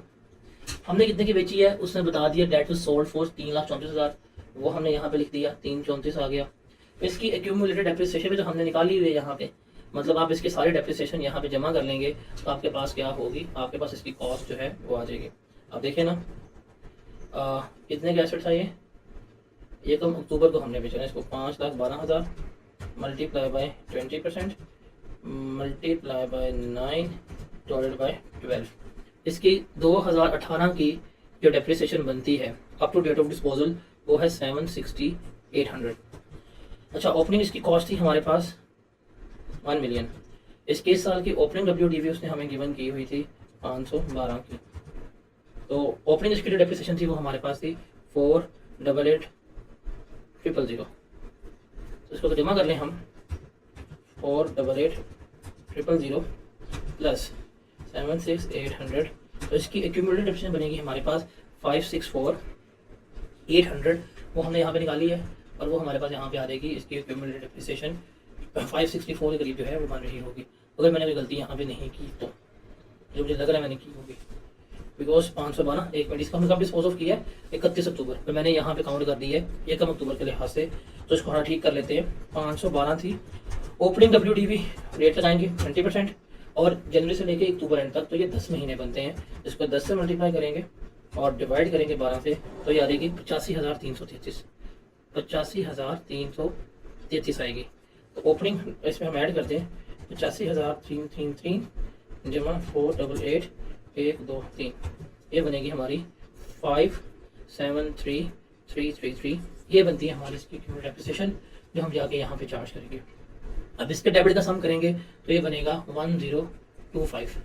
हमने कितने की बेची है उसने बता दिया, डेट वाज सोल्ड फॉर 3,34,000, वो हमने यहाँ पे लिख दिया 334 आ गया। इसकी एक्यूमुलेटेड डेप्रिसिएशन जो हमने निकाली हुई है यहाँ पे, मतलब आप इसके सारे डेप्रिसिएशन यहाँ पे जमा कर लेंगे तो आपके पास क्या होगी, आपके पास इसकी कॉस्ट जो है वो आ जाएगी। अब देखिए ना कितने के एसेट्स आए, ये कम अक्टूबर को हमने बेचा इसको 5,12,000 multiply by 20% multiply by 9 divided by 12। इसकी 2018 की जो डेप्रिसिएशन बनती है up to date of disposal वो है 760,800। अच्छा, ओपनिंग इसकी कॉस्ट थी हमारे पास 1 मिलियन। इसके इस साल की ओपनिंग डब्ल्यूडीवी उसने हमें गिवन की हुई थी 512 की। तो ओपनिंग इसकी जो डेप्रिसिएशन थी वो हमारे पास थी 488,000। तो इसको तो जमा कर लें हम 488,000 प्लस 76800। तो इसकी एक्यूमुलेटेड डेप्रिसिएशन बनेगी हमारे पास 564,800, वो हमने यहाँ पे निकाली है और वो हमारे पास यहाँ पे आ जाएगी। इसकी एक्यूमुलेटेड डेप्रिसिएशन 564 के करीब जो है वो बन रही होगी, अगर मैंने कोई गलती यहाँ पे नहीं की तो, जो मुझे लग रहा है मैंने की होगी। बिकॉज 512 एक मिनट, इसका हमने कब डिस्पोज ऑफ किया है 31 अक्टूबर, तो मैंने यहाँ पे काउंट कर दी है 1 अक्टूबर के लिहाज से, तो इसको हाँ ठीक कर लेते हैं। 512 थी ओपनिंग डब्ल्यूडीवी, रेट लगाएंगे 20% और जनवरी से लेके अक्टूबर एंड तक, तो ये 10 महीने बनते हैं। इसको 10 से मल्टीप्लाई करेंगे और डिवाइड करेंगे 12 से, तो ये आ जाएगी 85,333। 85,333 आएगी। तो ओपनिंग इसमें हम ऐड करते हैं 85,333 जमा 488,123, ये बनेगी हमारी 573,333। ये बनती है हमारी इसकी डेप्रिसिएशन जो हम जाके यहाँ पे चार्ज करेंगे। अब इसके डेबिट का सम करेंगे तो ये बनेगा 1025।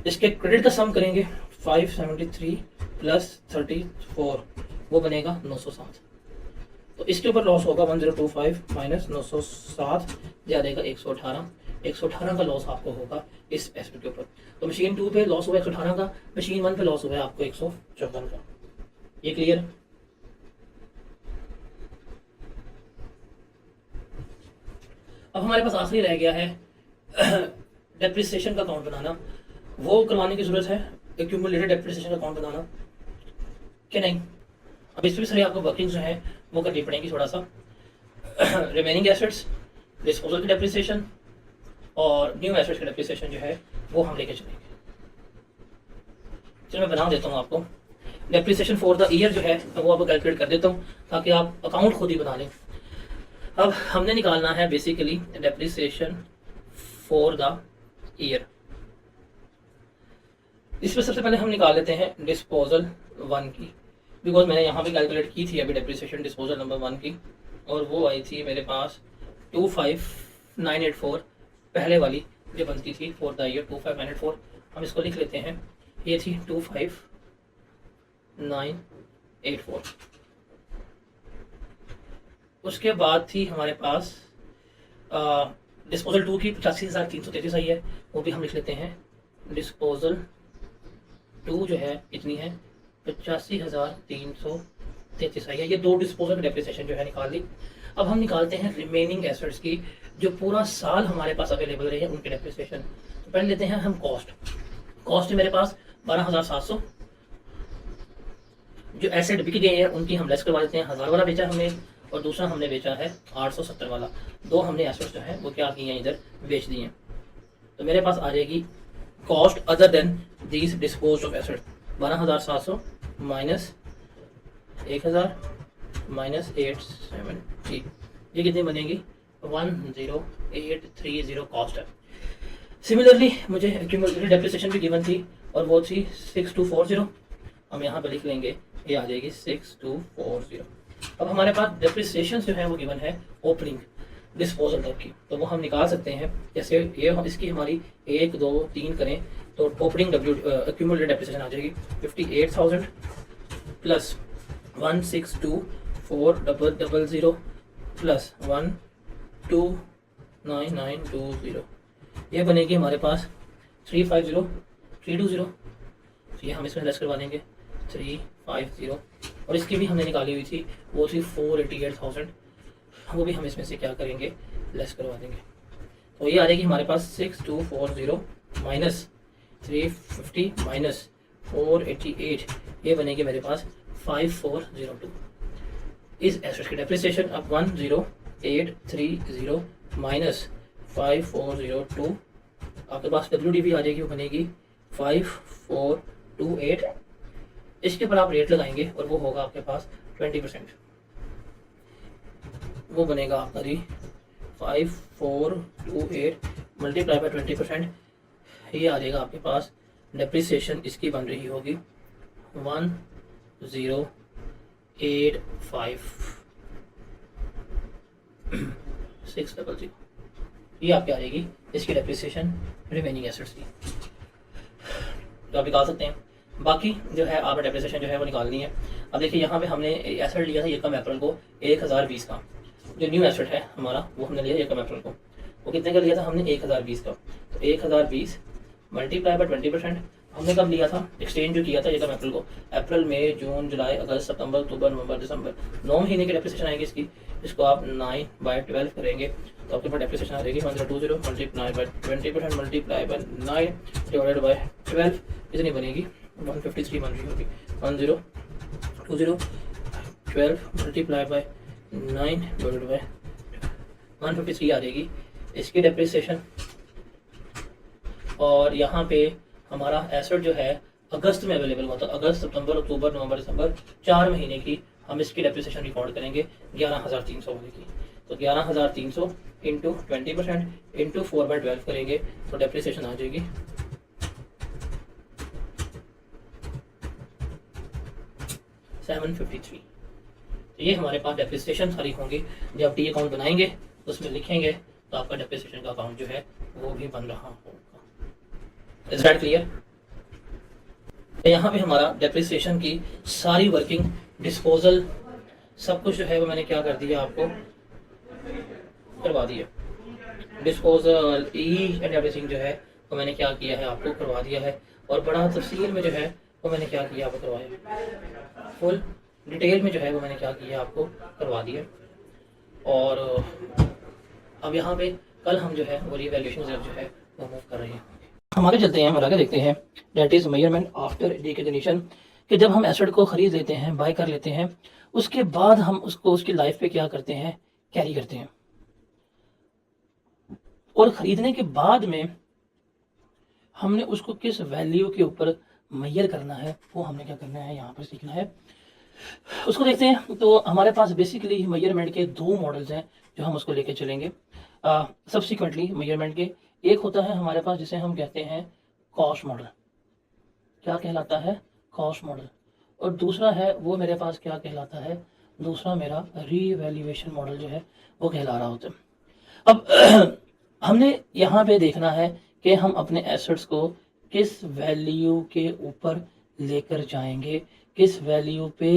इसके क्रेडिट का सम करेंगे 573 प्लस 34, वो बनेगा 907। तो इसके ऊपर लॉस होगा 1025 माइनस 907 ज्यादा 118 का लॉस आपको होगा इस एसेट के ऊपर। तो मशीन 2 पे लॉस हुआ 118 का, मशीन 1 पे लॉस हुआ है आपको 154 का। ये क्लियर? अब हमारे पास आखिरी रह गया है डेप्रिसिएशन का अकाउंट बनाना। वो करवाने की जरूरत है, एक्यूमुलेटेड डेप्रिसिएशन का अकाउंट बनाना कि नहीं? अब इस पर भी सारी आपको वर्किंग्स जो है वो करनी पड़ेगी थोड़ा सा। रिमेनिंग एसेट्स, डिस्पोजल की डेप्रिसिएशन और न्यू एसेट्स की डेप्रिसिएशन जो है वो हम लेके चलेंगे। चलो मैं बना देता हूँ आपको डेप्रिसिएशन फॉर द ईयर जो है वो आपको कैलकुलेट कर देता हूँ ताकि आप अकाउंट खुद ही बना लें। अब हमने निकालना है basically depreciation for the year. इसमें सबसे पहले हम निकाल लेते हैं डिस्पोजल 1 की, बिकॉज मैंने यहाँ पे कैलकुलेट की थी अभी डेप्रिसिएशन डिस्पोजल नंबर 1 की, और वो आई थी मेरे पास 25984, पहले वाली जो बनती थी फॉर द ईयर 25984। हम इसको लिख लेते हैं, ये थी 25984। उसके बाद थी हमारे पास डिस्पोजल 2 की 85,333 आई है, वो भी हम लिख लेते हैं। डिस्पोजल 2 जो है इतनी है 85,333 आई है। ये 2 डिस्पोजल डेप्रिसिएशन जो है निकाल ली। अब हम निकालते हैं रिमेनिंग एसेट्स की जो पूरा साल हमारे पास अवेलेबल रही है उनके डेप्रिसिएशन। तो पहले लेते हैं हम कॉस्ट है मेरे पास 12,700। जो एसेट बिक गए हैं उनकी हम लेस करवा देते हैं। 1000 वाला बेचा हमने और दूसरा हमने बेचा है 870 वाला। 2 हमने एसेट्स जो है वो क्या किए हैं, इधर बेच दिए हैं। तो मेरे पास आ जाएगी cost other than these disposed of asset 12,700 minus 1000 minus 870, ये कितनी बनेगी 10830 कॉस्ट है। सिमिलरली मुझे एक्यूमुलेटेड डेप्रिसिएशन भी गिवन थी और वो थी 6240। हम यहाँ पे लिख लेंगे, ये आ जाएगी 6240। अब हमारे पास डेप्रिसिएशन जो है वो गिवन है ओपनिंग डिस्पोजल तक की, तो वो हम निकाल सकते हैं। जैसे ये इसकी हमारी 1 2 3 करें तो ओपनिंग एक्यूमुलेटेड डेप्रिसिएशन आ जाएगी 58,000 प्लस 1624000 प्लस 129920, ये बनेगी हमारे पास 350320। तो ये हम इसमें लेस करवा देंगे 350, और इसकी भी हमने निकाली हुई थी वो थी 488,000, वो भी हम इसमें से क्या करेंगे, लेस करवा देंगे। तो ये आ जाएगी हमारे पास 6240 माइनस 350 माइनस 488, ये बनेगी मेरे पास 5402। इस एसेट की डेप्रिसिएशन अब 10830 माइनस 5402, आपके पास WD भी आ जाएगी, वो बनेगी 5428। इसके ऊपर आप रेट लगाएंगे और वो होगा आपके पास 20%, वो बनेगा आपका जी 5428 मल्टीप्लाई बाय 20%, ये आ जाएगा आपके पास डेप्रिसिएशन इसकी बन रही होगी 1085600, ये आपकी आ जाएगी इसकी डेप्रिसिएशन रिमेनिंग एसेट्स की। तो आप निकाल सकते हैं। बाकी जो है आपने डेप्रिसिएशन जो है वो निकालनी है। अब देखिए यहाँ पे हमने एसेट लिया था 1 अप्रैल को 1020 का, जो न्यू एसेट है हमारा वो हमने लिया 1 अप्रैल को, वो कितने का लिया था हमने 1020 का। तो 1020 मल्टीप्लाई बाय 20%, हमने कब लिया था, एक्सचेंज जो किया था 1 अप्रैल को, अप्रैल मई जून जुलाई अगस्त सितंबर अक्टूबर नवंबर दिसंबर, 9 महीने की डेप्रिसिएशन आएगी इसकी। इसको आप 9/12 करेंगे तो आपके पास डेप्रिसिएशन आ जाएगी 1020 multiply by 20% multiply by 9 divided by 12, इतनी बनेगी 153 बन रही होगी। 1020 12 मल्टीप्लाई बाय 9 डिवाइडेड बाय 153 आ जाएगी इसकी डेप्रिसिएशन। और यहाँ पे हमारा एसेट जो है अगस्त में अवेलेबल हुआ था, अगस्त सितंबर अक्टूबर नवंबर दिसंबर 4 महीने की हम इसकी डेप्रिसिएशन रिकॉर्ड करेंगे 11,300 वाले की। तो 11,300 इंटू 20% इंटू 4/12 करेंगे तो डेप्रिसिएशन आ जाएगी 753। ये हमारे पास डेप्रिसिएशन सारी होंगी। जब टी अकाउंट बनाएंगे उसमें लिखेंगे तो आपका डेप्रिसिएशन का अकाउंट जो है वो भी बन रहा होगा। Is that clear? यहाँ पे हमारा डेप्रिसिएशन की सारी वर्किंग, डिस्पोजल, सब कुछ जो है वो मैंने क्या कर दिया, आपको करवा दिया। डिस्पोजल ईच एंड एवरीथिंग जो है वो मैंने क्या किया है, आपको करवा दिया है। और बड़ा तफसील में जो है वो मैंने क्या किया, आपको करवाया। फुल डिटेल में जो है वो मैंने क्या किया, आपको करवा दिया। और अब यहाँ पे कल हम जो है वो रिवैल्यूएशन रिजर्व जो है वो मूव कर रहे हैं। हम आगे चलते हैं और आगे देखते हैं that is measurement after declaration, कि जब हम एसेट को खरीद लेते हैं, बाय कर लेते हैं, उसके बाद हम उसको उसकी लाइफ पे क्या करते हैं, कैरी करते हैं। और खरीदने के बाद में हमने उसको किस वैल्यू के ऊपर मेजर करना है, वो हमने क्या करना है, यहाँ पर सीखना है। उसको देखते हैं। तो हमारे पास बेसिकली मेजरमेंट के दो मॉडल्स हैं जो हम उसको लेके चलेंगे सब्सिक्वेंटली मेजरमेंट के। एक होता है हमारे पास जिसे हम कहते हैं कॉस्ट मॉडल, क्या कहलाता है, कॉस्ट मॉडल। और दूसरा है वो मेरे पास क्या कहलाता है, दूसरा मेरा रीवैल्यूएशन मॉडल जो है वो कहला रहा होता है। अब हमने यहाँ पे देखना है कि हम अपने एसेट्स को किस वैल्यू के ऊपर लेकर जाएंगे, किस वैल्यू पे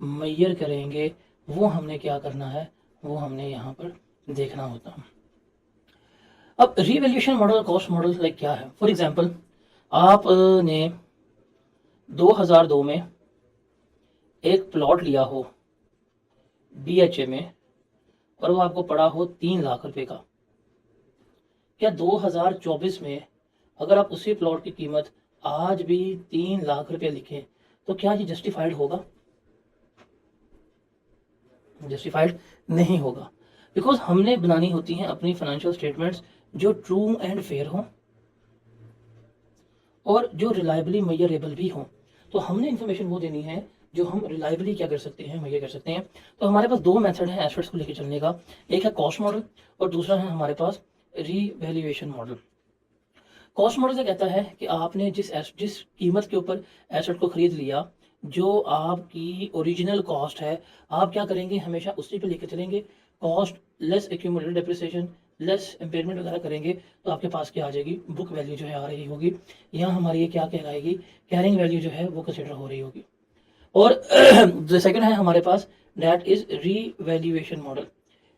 मेजर करेंगे, वो हमने क्या करना है, वो हमने यहाँ पर देखना होता है। अब revaluation model, cost model like क्या है। फॉर एग्जांपल, आपने 2002 में एक प्लॉट लिया हो BHA में और वो आपको पड़ा हो 3 लाख रुपए का। क्या 2024 में अगर आप उसी प्लॉट की कीमत आज भी 3 लाख रुपए लिखें तो क्या ये जस्टिफाइड होगा? जस्टिफाइड नहीं होगा, बिकॉज हमने बनानी होती हैं अपनी फाइनेंशियल स्टेटमेंट्स जो ट्रू एंड फेयर हों और जो रिलायबली मेजरेबल भी हों। तो हमने इन्फॉर्मेशन वो देनी है जो हम रिलायबली क्या कर सकते हैं, मेजर कर सकते हैं। तो हमारे पास दो मेथड है एसेट्स को लेकर चलने का, एक है कॉस्ट मॉडल और दूसरा है हमारे पास रीवैल्यूएशन मॉडल। कॉस्ट मॉडल से कहता है कि आपने जिस कीमत के ऊपर एसेट को खरीद लिया, जो आपकी ओरिजिनल कॉस्ट है, आप क्या करेंगे, हमेशा उसी पे लेकर चलेंगे। Cost less accumulated depreciation less impairment वगैरह करेंगे तो आपके पास क्या आ जाएगी, बुक वैल्यू जो है आ रही होगी। यहाँ हमारी ये क्या कहलाएगी, कैरिंग वैल्यू जो है वो कंसिडर हो रही होगी। और जो सेकंड है हमारे पास that is revaluation model.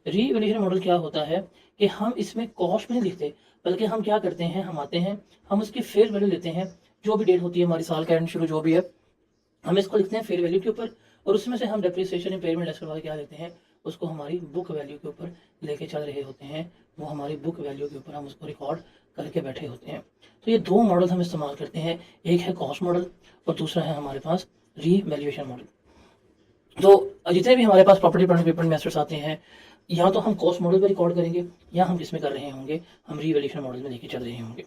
Revaluation model क्या होता है कि हम इसमें कॉस्ट भी नहीं लिखते, बल्कि हम क्या करते हैं, हम आते हैं, हम उसकी फेयर वैल्यू लेते हैं, जो भी डेट होती है हमारी साल का एंड शुरू जो भी है, हम इसको लिखते हैं फेयर वैल्यू के ऊपर। और उसमें से हम डेप्रिसिएशन इम्पेयरमेंट लेस करवा के क्या लेते हैं, उसको हमारी बुक वैल्यू के ऊपर लेके चल रहे होते हैं। वो हमारी बुक वैल्यू के ऊपर हम उसको रिकॉर्ड करके बैठे होते हैं। तो ये दो मॉडल हम इस्तेमाल करते हैं, एक है कॉस्ट मॉडल और दूसरा है हमारे पास रीवैल्यूएशन मॉडल। तो जितने भी हमारे पास प्रॉपर्टी प्लांट पेपर में एसेट्स आते हैं, या तो हम कॉस्ट मॉडल पर रिकॉर्ड करेंगे या हम किसमें कर रहे होंगे, हम रीवैल्यूएशन मॉडल में लेके चल रहे होंगे।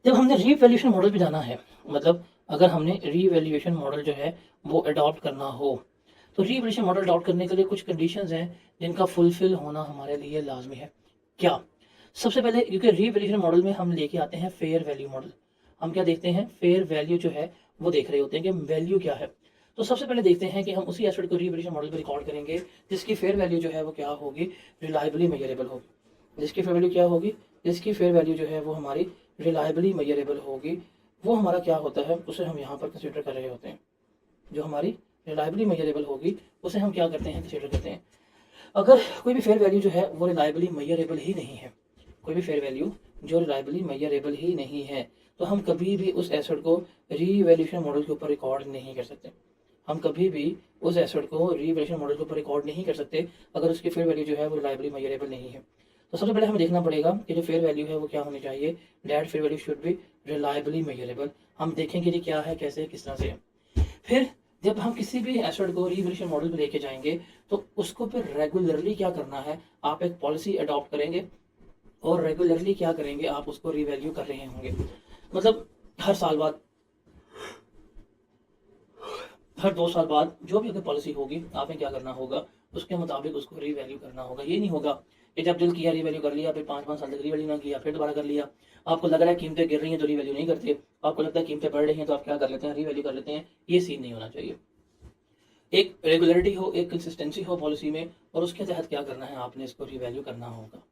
जब हमने रीवैल्यूएशन मॉडल पे जाना है, मतलब अगर हमने रीवैल्यूएशन मॉडल जो है वो अडॉप्ट करना हो, तो रीवैल्यूएशन मॉडल अडॉप्ट करने के लिए कुछ कंडीशंस हैं जिनका फुलफिल होना हमारे लिए लाजमी है। क्या? सबसे पहले, क्योंकि रीवैल्यूएशन मॉडल में हम लेके आते हैं फेयर वैल्यू मॉडल। हम क्या देखते हैं, फेयर वैल्यू जो है वो देख रहे होते हैं कि वैल्यू क्या है। तो सबसे पहले देखते हैं कि हम उसी एसेट को रीवैल्यूएशन मॉडल पर रिकॉर्ड करेंगे जिसकी फेयर वैल्यू जो है वो क्या होगी, रिलायबली मेजरेबल होगी। जिसकी फेयर वैल्यू क्या होगी, जिसकी फेयर वैल्यू जो है वो हमारी रिलायबली मेजरेबल होगी। वो हमारा क्या होता है, उसे हम यहाँ पर कंसिडर कर रहे होते हैं। जो हमारी रिलायबली मेजरेबल होगी उसे हम क्या करते हैं, कंसिडर करते हैं। अगर कोई भी फेयर वैल्यू जो है वो रिलायबली मेजरेबल ही नहीं है, कोई भी फेयर वैल्यू जो रिलायबली मेजरेबल ही नहीं है, तो हम कभी भी उस एसेट को रीवैल्यूएशन मॉडल के ऊपर रिकॉर्ड नहीं कर सकते। हम कभी भी उस एसेट को रीवैल्यूएशन मॉडल के ऊपर रिकॉर्ड नहीं कर सकते अगर उसकी फेयर वैल्यू जो है वो रिलायबली मेजरेबल नहीं है। तो सबसे पहले हमें देखना पड़ेगा कि जो फेयर वैल्यू है वो क्या होनी चाहिए, that fair value should be reliably measurable. हम देखेंगे कि क्या है, कैसे, किस तरह से। फिर जब हम किसी भी एसेट को रीवैल्यूएशन मॉडल में लेके जाएंगे तो उसको फिर रेगुलरली क्या करना है, आप एक पॉलिसी अडॉप्ट करेंगे और रेगुलरली क्या करेंगे, आप उसको रीवैल्यू कर रहे होंगे। मतलब हर साल बाद, हर 2 साल बाद जो भी अगर पॉलिसी होगी, आपने क्या करना होगा, उसके मुताबिक उसको रीवैल्यू करना होगा। ये नहीं होगा कि जब दिल किया रीवैल्यू कर लिया, फिर 5-5 साल तक रीवैल्यू ना किया, फिर दोबारा कर लिया। आपको लग रहा है कीमतें गिर रही हैं तो रीवैल्यू नहीं करते, आपको लगता है कीमतें बढ़ रही हैं तो आप क्या कर लेते हैं, रीवैल्यू कर लेते हैं। ये सीन नहीं होना चाहिए। एक रेगुलरिटी हो, एक कंसिस्टेंसी हो पॉलिसी में, और उसके तहत क्या करना है, आपने इसको रीवैल्यू करना होगा।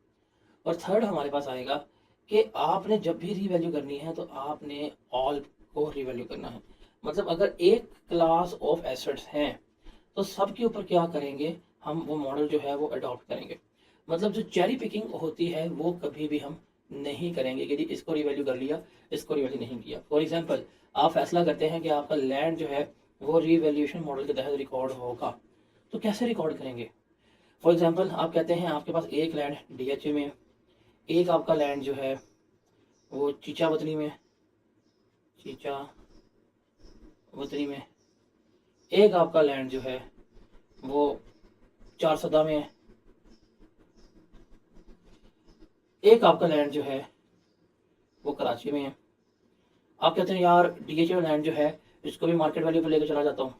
और थर्ड हमारे पास आएगा कि आपने जब भी रीवैल्यू करनी है तो आपने ऑल को रीवैल्यू करना है। मतलब अगर एक क्लास ऑफ एसेट्स हैं तो सबके ऊपर क्या करेंगे, हम वो मॉडल जो है वो अडॉप्ट करेंगे। मतलब जो चेरी पिकिंग होती है वो कभी भी हम नहीं करेंगे कि जी इसको रिवैल्यू कर लिया, इसको रिवैल्यू नहीं किया। फॉर एग्जांपल, आप फैसला करते हैं कि आपका लैंड जो है वो रीवैल्यूएशन मॉडल के तहत रिकॉर्ड होगा, तो कैसे रिकॉर्ड करेंगे? फॉर एग्जांपल, आप कहते हैं आपके पास एक लैंड डीएचए में, एक आपका लैंड जो है वो चीचा वतनी में, चीचा वतनी में, एक आपका लैंड जो है वो चार सदा में है, एक आपका लैंड जो है वो कराची में है। आप कहते हैं यार डीएचए लैंड जो है इसको भी मार्केट वैल्यू पर लेकर चला जाता हूँ,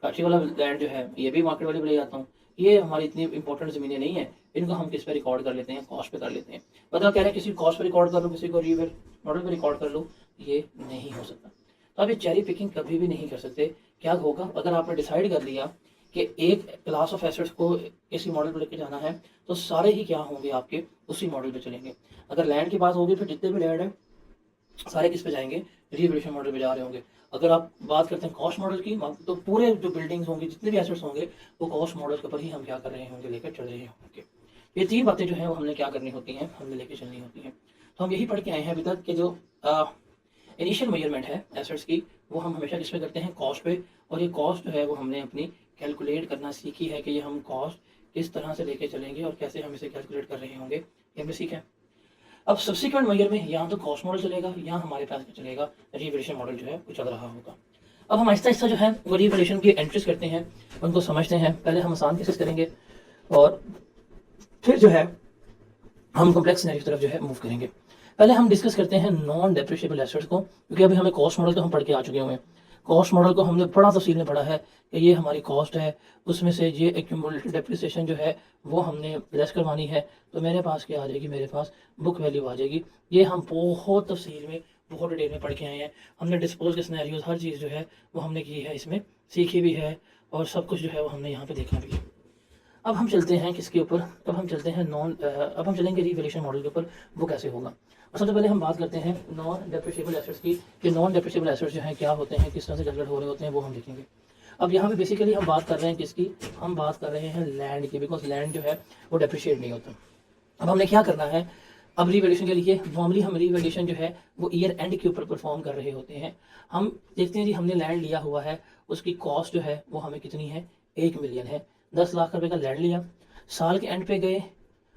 कराची वाला लैंड जो है ये भी मार्केट वैल्यू पर ले जाता हूँ, ये हमारी इतनी इंपॉर्टेंट ज़मीनें नहीं है, इनको हम किस पे रिकॉर्ड कर लेते हैं, कॉस्ट पे कर लेते हैं। मतलब कह रहे हैं किसी कॉस्ट पे रिकॉर्ड कर लो, किसी को रीवेल मॉडल पे रिकॉर्ड कर लो, ये नहीं हो सकता। तो आप ये चेरी पिकिंग कभी भी नहीं कर सकते। क्या होगा, अगर आपने डिसाइड कर लिया कि एक क्लास ऑफ एसेट्स को किसी मॉडल पर लेके जाना है तो सारे ही क्या होंगे, आपके उसी मॉडल पे चलेंगे। अगर लैंड की बात होगी फिर जितने भी लैंड है सारे किस पे जाएंगे, रीवैल्यूएशन मॉडल पे जा रहे होंगे। अगर आप बात करते हैं कॉस्ट मॉडल की, तो पूरे जो बिल्डिंग्स होंगे, जितने भी एसेट्स होंगे, वो कॉस्ट मॉडल के ऊपर ही हम क्या कर रहे होंगे, लेकर चल रहे होंगे। ये तीन बातें जो है वो हमने क्या करनी होती हैं, हमने लेके चलनी होती हैं। तो हम यही पढ़ के आए हैं अभी तक कि जो इनिशियल मेजरमेंट है एसेट्स की, वो हम हमेशा किस पे करते हैं, कॉस्ट पे। और ये कॉस्ट जो है वो हमने अपनी कैलकुलेट करना सीखी है कि ये हम कॉस्ट किस तरह से लेके चलेंगे और कैसे हम इसे कैलकुलेट कर रहे होंगे, ये हमने सीखा है। अब सब्सिक्वेंट मेजर में यहाँ तो कॉस्ट मॉडल चलेगा, यहाँ हमारे पास चलेगा रीवैल्यूएशन मॉडल जो है वो चल रहा होगा। अब हम आहिस्ता आहिस्ता जो है वो रीवैल्यूएशन की एंट्रीज करते हैं, उनको समझते हैं। पहले हम आसान केसेस करेंगे और फिर जो है हम कॉम्प्लेक्स सिनेरियो की तरफ जो है मूव करेंगे। पहले हम डिस्कस करते हैं नॉन डेप्रिशिएबल एसेट्स को, क्योंकि अभी हमें कॉस्ट मॉडल तो हम पढ़ के आ चुके हुए हैं। कॉस्ट मॉडल को हमने बड़ा तफसील में पढ़ा है कि ये हमारी कॉस्ट है, उसमें से ये एक्यूमुलेटेड डेप्रिसिएशन जो है वो हमने लेस करवानी है, तो मेरे पास क्या आ जाएगी, मेरे पास बुक वैल्यू आ जाएगी। ये हम बहुत तफसील में, बहुत डिटेल में पढ़ के आए हैं। हमने डिस्पोज के सिनेरियोज हर चीज़ जो है वो हमने की है, इसमें सीखी भी है, और सब कुछ जो है वो हमने यहाँ पर देखा भी है। अब हम चलते हैं किसके ऊपर, अब हम चलते हैं अब हम चलेंगे रीवैल्यूएशन मॉडल के ऊपर, वो कैसे होगा। और सबसे पहले हम बात करते हैं नॉन डेप्रिशिएबल एसेट्स की, कि नॉन डेप्रिशिएबल एसेट्स जो हैं क्या होते हैं, किस तरह से कैलकुलेट हो रहे होते हैं, वो हम देखेंगे। अब यहाँ पे बेसिकली हम बात कर रहे हैं किसकी, हम बात कर रहे हैं लैंड की, बिकॉज लैंड जो है वो डेप्रिशिएट नहीं होता। अब हमने क्या करना है, अब रीवैल्यूएशन के लिए नॉर्मली हम रीवैल्यूएशन जो है वो ईयर एंड के ऊपर परफॉर्म कर रहे होते हैं। हम देखते हैं जी हमने लैंड लिया हुआ है, उसकी कॉस्ट जो है वो हमें कितनी है, 1 मिलियन है। 10 लाख रुपए का लैंड लिया, साल के एंड पे गए,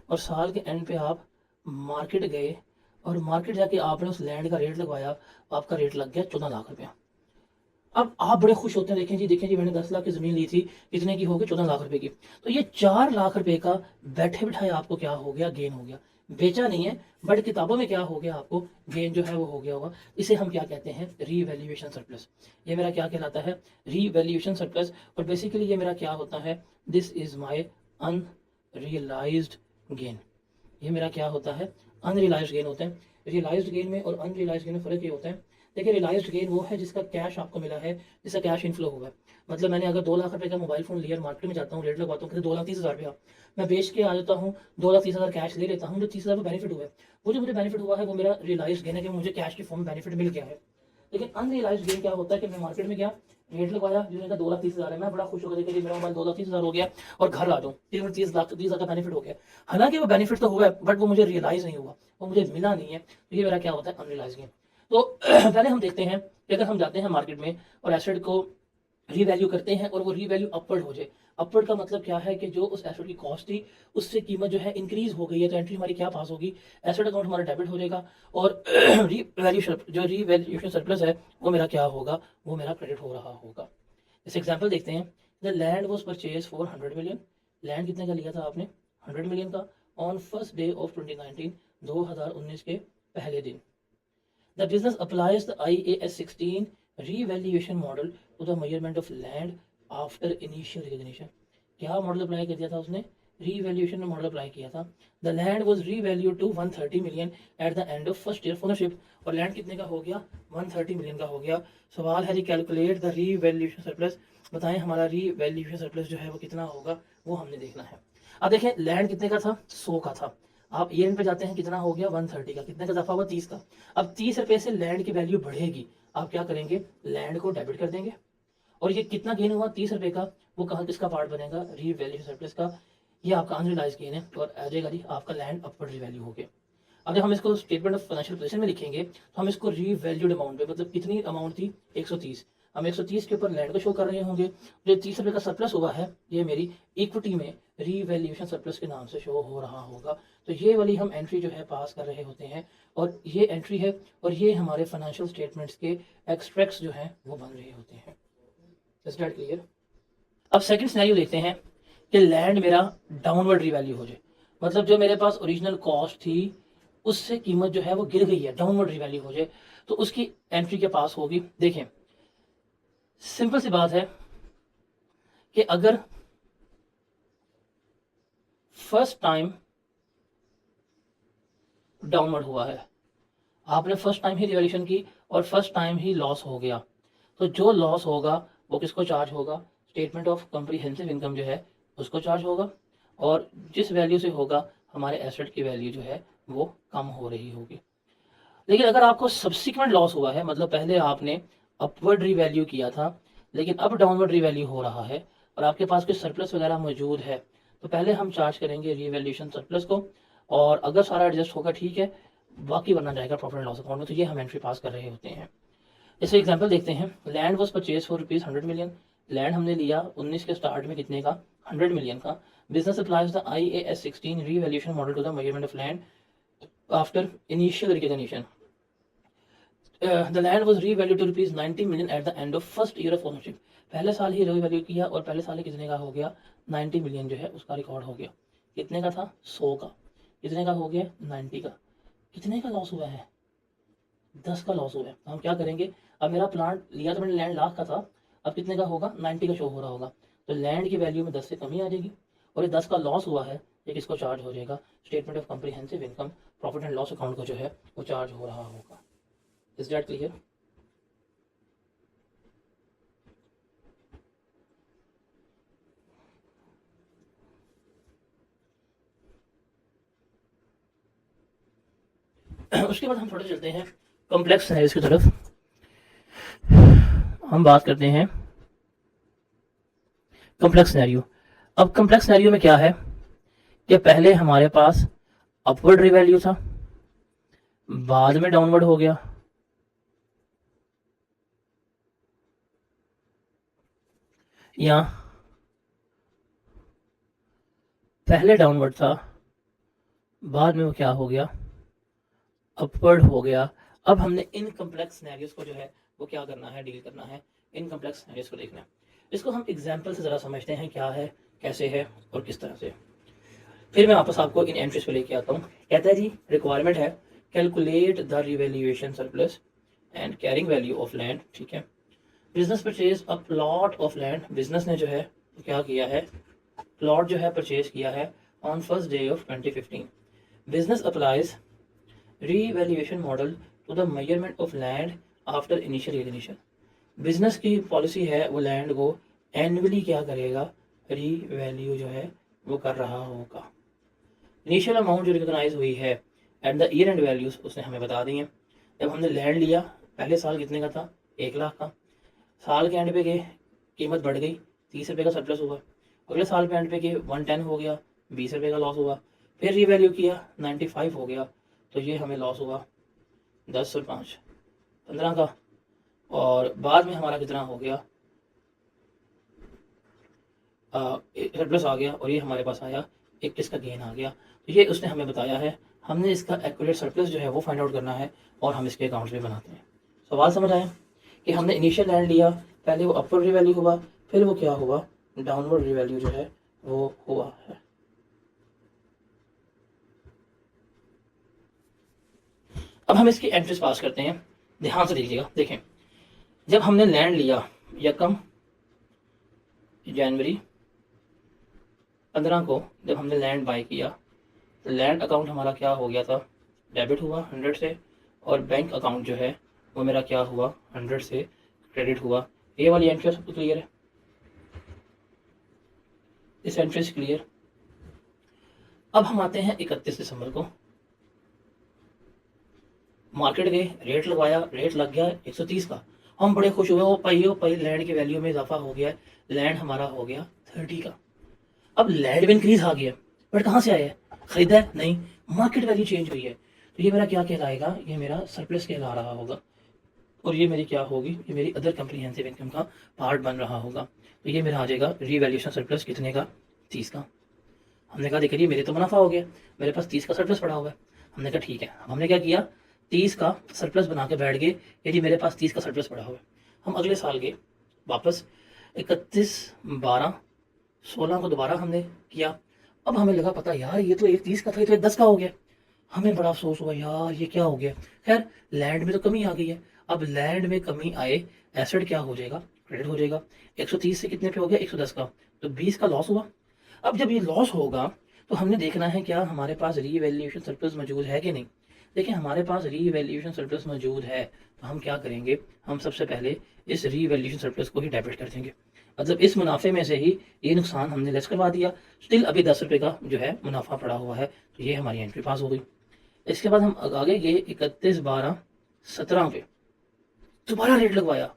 और साल के एंड पे आप मार्केट गए, और मार्केट जाके आपने उस लैंड का रेट लगवाया, आपका रेट लग गया 14 लाख रुपया। अब आप बड़े खुश होते हैं, देखें जी मैंने 10 लाख की ज़मीन ली थी, कितने की हो गई, 14 लाख रुपए की। तो ये 4 लाख रुपए का बैठे बिठाए आपको क्या हो गया, गेन हो गया। बेचा नहीं है, बट किताबों में क्या हो गया, आपको गेन जो है वो हो गया होगा। इसे हम क्या कहते हैं, रीवैल्यूएशन सरप्लस। ये मेरा क्या कहलाता है, रीवैल्यूएशन सरप्लस। और बेसिकली ये मेरा क्या होता है, this is my unrealised gain. ये मेरा क्या होता है, अनरियलाइज्ड गेन होता है। रियलाइज्ड गेन में और अनरियलाइज्ड गेन में फ़र्क ये होता है, देखिए रियलाइज्ड गेन वो है जिसका कैश आपको मिला है, जिसका कैश इनफ्लो हुआ है। मतलब मैंने अगर 2 लाख रुपए का मोबाइल फ़ोन लिया, मार्केट में जाता हूँ, रेट लगवाता हूँ, 2,30,000 रुपया, मैं बेच के आ जाता हूँ, 2,30,000 कैश ले लेता हूँ, जो 30,000 का बेनिफिट हुआ है, वो जो मुझे बेनिफिट हुआ है वो मेरा रियलाइज्ड गेन है कि मुझे कैश की फॉर्म बेनिफिट मिल गया है। लेकिन अनरियलाइज्ड गेन क्या होता है कि मैं मार्केट में गया, रेट लगवाया, जिसने कहा 2,30,000 है, मैं बड़ा खुश हो गया कि मेरा मोबाइल 2,30,000 हो गया, और घर आ जाऊँ 30 लाख का बेनिफिट हो गया। हालांकि वो बेनिफिट तो हुआ है, बट वो मुझे रियलाइज नहीं हुआ, वो मुझे मिला नहीं है। तो ये मेरा क्या होता है, अनरियलाइज गेन। तो पहले हम देखते हैं कि अगर हम जाते हैं मार्केट में और एसेट को रीवैल्यू करते हैं और वो रीवैल्यू अपवर्ड हो जाए। अपवर्ड का मतलब क्या है कि जो उस एसेट की कॉस्ट थी उससे कीमत जो है इंक्रीज हो गई है, तो एंट्री हमारी क्या पास होगी, एसेट अकाउंट हमारा डेबिट हो जाएगा, और रीवैल्यूएशन सरप्लस है वो मेरा क्या होगा, वो मेरा क्रेडिट हो रहा होगा। इस एग्जाम्पल देखते हैं, the land was purchase for 100 million. Land कितने का लिया था आपने, 100 मिलियन का, ऑन फर्स्ट डे ऑफ 2019, 2019 के पहले दिन। The business applies the IAS 16 revaluation model to the measurement of land after initial recognition. क्या मॉडल अप्लाई कर दिया था उसने, रीवैल्यूएशन मॉडल अप्लाई किया था। The land was revalued to 130 million at the end of first year of ownership. और लैंड कितने का हो गया, 130 मिलियन का हो गया। सवाल है जी कैलकुलेट द रीवैल्यूएशन सरप्लस। बताएं हमारा रीवैल्यूएशन सरप्लस जो है वो कितना होगा, वो हमने देखना है। अब देखें लैंड कितने का था, 100 का था। आप ईयर पे जाते हैं, कितना हो गया 130 का, कितने का इजाफा हुआ 30 का। अब 30 रुपए से लैंड की वैल्यू बढ़ेगी, आप क्या करेंगे, लैंड को डेबिट कर देंगे। और ये कितना गेन हुआ 30 रुपए का, वो कहाँ किसका पार्ट बनेगा, रीवैल्यूएशन सरप्लस का। ये आपका अनरियलाइज गेन है और आ जाएगा जी आपका लैंड अपवर्ड रीवैल्यू हो गया। अब जब हम इसको स्टेटमेंट ऑफ फाइनेंशियल पोजीशन में लिखेंगे तो हम इसको रीवैल्यूड अमाउंट पे, मतलब कितनी अमाउंट थी 130, हम 130 के ऊपर लैंड को शो कर रहे होंगे। जो 30 रुपए का सरप्लस हुआ है ये मेरी इक्विटी में रीवैल्यूएशन सरप्लस के नाम से शो हो रहा होगा। तो ये वाली हम एंट्री जो है पास कर रहे होते हैं और ये एंट्री है और ये हमारे फाइनेंशियल स्टेटमेंट्स के एक्सट्रैक्ट्स जो हैं वो बन रहे होते हैं। Is that clear? अब सेकंड सिनेरियो देखते हैं कि लैंड मेरा डाउनवर्ड रीवैल्यू हो जाए, मतलब जो मेरे पास ओरिजिनल कॉस्ट थी उससे कीमत जो है वो गिर गई है, डाउनवर्ड रीवैल्यू हो जाए, तो उसकी एंट्री के पास होगी। देखें सिंपल सी बात है कि अगर फर्स्ट टाइम डाउनवर्ड हुआ है, आपने फर्स्ट टाइम ही रिवैल्यूएशन की और फर्स्ट टाइम ही लॉस हो गया, तो जो लॉस होगा वो किसको चार्ज होगा, स्टेटमेंट ऑफ कॉम्प्रिहेंसिव इनकम जो है उसको चार्ज होगा। और जिस वैल्यू से होगा हमारे एसेट की वैल्यू जो है वो कम हो रही होगी। लेकिन अगर आपको सब्सिक्वेंट लॉस हुआ है, मतलब पहले आपने अपवर्ड रीवैल्यू किया था लेकिन अब डाउनवर्ड रीवैल्यू हो रहा है और आपके पास कोई सरप्लस वगैरह मौजूद है, तो पहले हम चार्ज करेंगे रीवैल्यूएशन सरप्लस को, और अगर सारा एडजस्ट होगा ठीक है, बाकी बनना जाएगा प्रॉफिट एंड लॉस अकाउंट में। तो ये हम एंट्री पास कर रहे होते हैं। जैसे एग्जांपल देखते हैं, land was purchase for rupees 100 million. Land हमने लिया 19 के स्टार्ट में कितने का, 100 मिलियन का। Business applies the IAS 16 revaluation model to the measurement of land after initial recognition. The land was revalued to rupees 90 million at the end of first year of ownership। पहले साल ही रीवैल्यू किया और पहले साल ही कितने का हो गया, 90 मिलियन जो है उसका रिकॉर्ड हो गया। कितने का था, 100 का, कितने का हो गया 90 का। कितने का लॉस हुआ है, 10 का लॉस हुआ है। हम क्या करेंगे, अब मेरा प्लांट लिया तो मैंने लैंड लाख का था, अब कितने का होगा 90 का शो हो रहा होगा, तो लैंड की वैल्यू में 10 से कमी आ जाएगी और ये 10 का लॉस हुआ है, ये किसको चार्ज हो जाएगा, statement of comprehensive income profit and loss account को जो है वो चार्ज हो रहा होगा। Is that clear? उसके बाद हम थोड़ा चलते हैं कॉम्प्लेक्स सिनेरियोज की तरफ। हम बात करते हैं कॉम्प्लेक्स सिनेरियो। अब कॉम्प्लेक्स सिनेरियो में क्या है कि पहले हमारे पास अपवर्ड रिवैल्यू था, बाद में डाउनवर्ड हो गया, या पहले डाउनवर्ड था बाद में वो क्या हो गया, अपवर्ड हो गया। अब हमने इन कॉम्प्लेक्स सिनेरियोज को जो है वो क्या करना है, डील करना है, इन कॉम्प्लेक्स सिनेरियोज को देखना है। इसको हम एग्जाम्पल से ज़रा समझते हैं क्या है, कैसे है और किस तरह से। फिर मैं वापस आपको इन एंट्रीज पे लेके आता हूँ। कहता है जी रिक्वायरमेंट है calculate the revaluation surplus and carrying value of land. ठीक है, business purchase a plot of land. Business ने जो है क्या किया है, प्लॉट जो है परचेज किया है on first day of 2015। Business applies revaluation model to the measurement of land after initial recognition. Business की पॉलिसी है वो लैंड को एनुअली क्या करेगा, रीवैल्यू जो है वो कर रहा होगा। इनिशियल अमाउंट जो रिकॉग्नाइज हुई है at the year and values उसने हमें बता दी है। जब हमने लैंड लिया पहले साल कितने का था, 1 लाख का, साल के एंड पे गए कीमत बढ़ गई, 30 रुपये का सरप्लस हुआ। अगले साल पे एंड पे गए 110 हो गया, 20 रुपये का लॉस हुआ। फिर रीवैल्यू किया 95 हो गया, तो ये हमें लॉस हुआ 10 और 5 15 का। और बाद में हमारा कितना हो गया, सरप्लस आ गया और ये हमारे पास आया 21 का गेन आ गया। तो ये उसने हमें बताया है, हमने इसका एक्यूरेट सरप्लस जो है वो फाइंड आउट करना है और हम इसके अकाउंट्स में बनाते हैं। सवाल समझ आया कि हमने इनिशियल लैंड लिया, पहले वो अपवर्ड रिवैल्यू हुआ, फिर वो क्या हुआ, डाउनवर्ड रिवैल्यू जो है वो हुआ है। अब हम इसकी एंट्रीज पास करते हैं, ध्यान से देखिएगा। देखें जब हमने लैंड लिया 1 जनवरी 15 को, जब हमने लैंड बाय किया तो लैंड अकाउंट हमारा क्या हो गया था, डेबिट हुआ 100 से, और बैंक अकाउंट जो है वो मेरा क्या हुआ 100 से क्रेडिट हुआ। ये वाली एंट्री सबको क्लियर है। This entry is clear. अब हम आते हैं 31 दिसंबर को, मार्केट गए, रेट लगवाया, रेट लग गया 130 का। हम बड़े खुश हुए, ओ पाई लैंड की वैल्यू में इजाफा हो गया, लैंड हमारा हो गया 30 का। अब लैंड में इंक्रीज आ गया, बट कहाँ से आया है? खरीदा है? नहीं, मार्केट वैल्यू चेंज हुई है। तो ये मेरा क्या कहलाएगा? ये मेरा सरप्लस कहला रहा होगा, और ये मेरी क्या होगी? ये मेरी अदर कंप्रीहेंसिव इनकम का पार्ट बन रहा होगा। तो ये मेरा आ जाएगा रीवैल्यूएशन सरप्लस कितने का? 30 का। हमने कहा देखिए मेरे तो मुनाफा हो गया, मेरे पास 30 का सरप्लस पड़ा हुआ है। हमने कहा ठीक है, अब हमने क्या किया? 30 का सरप्लस बना के बैठ गए, यदि मेरे पास 30 का सरप्लस पड़ा हुआ है। हम अगले साल गए वापस, 31/12/16 को दोबारा हमने किया। अब हमें लगा पता यार ये तो एक 30 का था, ये तो एक 10 का हो गया। हमें बड़ा अफसोस हुआ, यार ये क्या हो गया। खैर लैंड में तो कमी आ गई है। अब लैंड में कमी आए, एसेट क्या हो जाएगा? क्रेडिट हो जाएगा। 130 से कितने पे हो गया? 110 का, तो 20 का लॉस हुआ। अब जब ये लॉस होगा तो हमने देखना है क्या हमारे पास रीवैल्यूएशन सरप्लस मौजूद है कि नहीं। देखिए हमारे पास रीवैल्यूएशन सरप्लस मौजूद है, तो हम क्या करेंगे? हम सबसे पहले इस रीवैल्यूएशन सरप्लस को ही डेबिट कर देंगे। मतलब इस मुनाफे में से ही ये नुकसान हमने लेस करवा दिया। स्टिल अभी 10 रुपये का जो है मुनाफा पड़ा हुआ है, तो ये हमारी एंट्री पास हो गई। इसके बाद हम आगे गए 31/12/17 पे, दोबारा रेट लगवाया,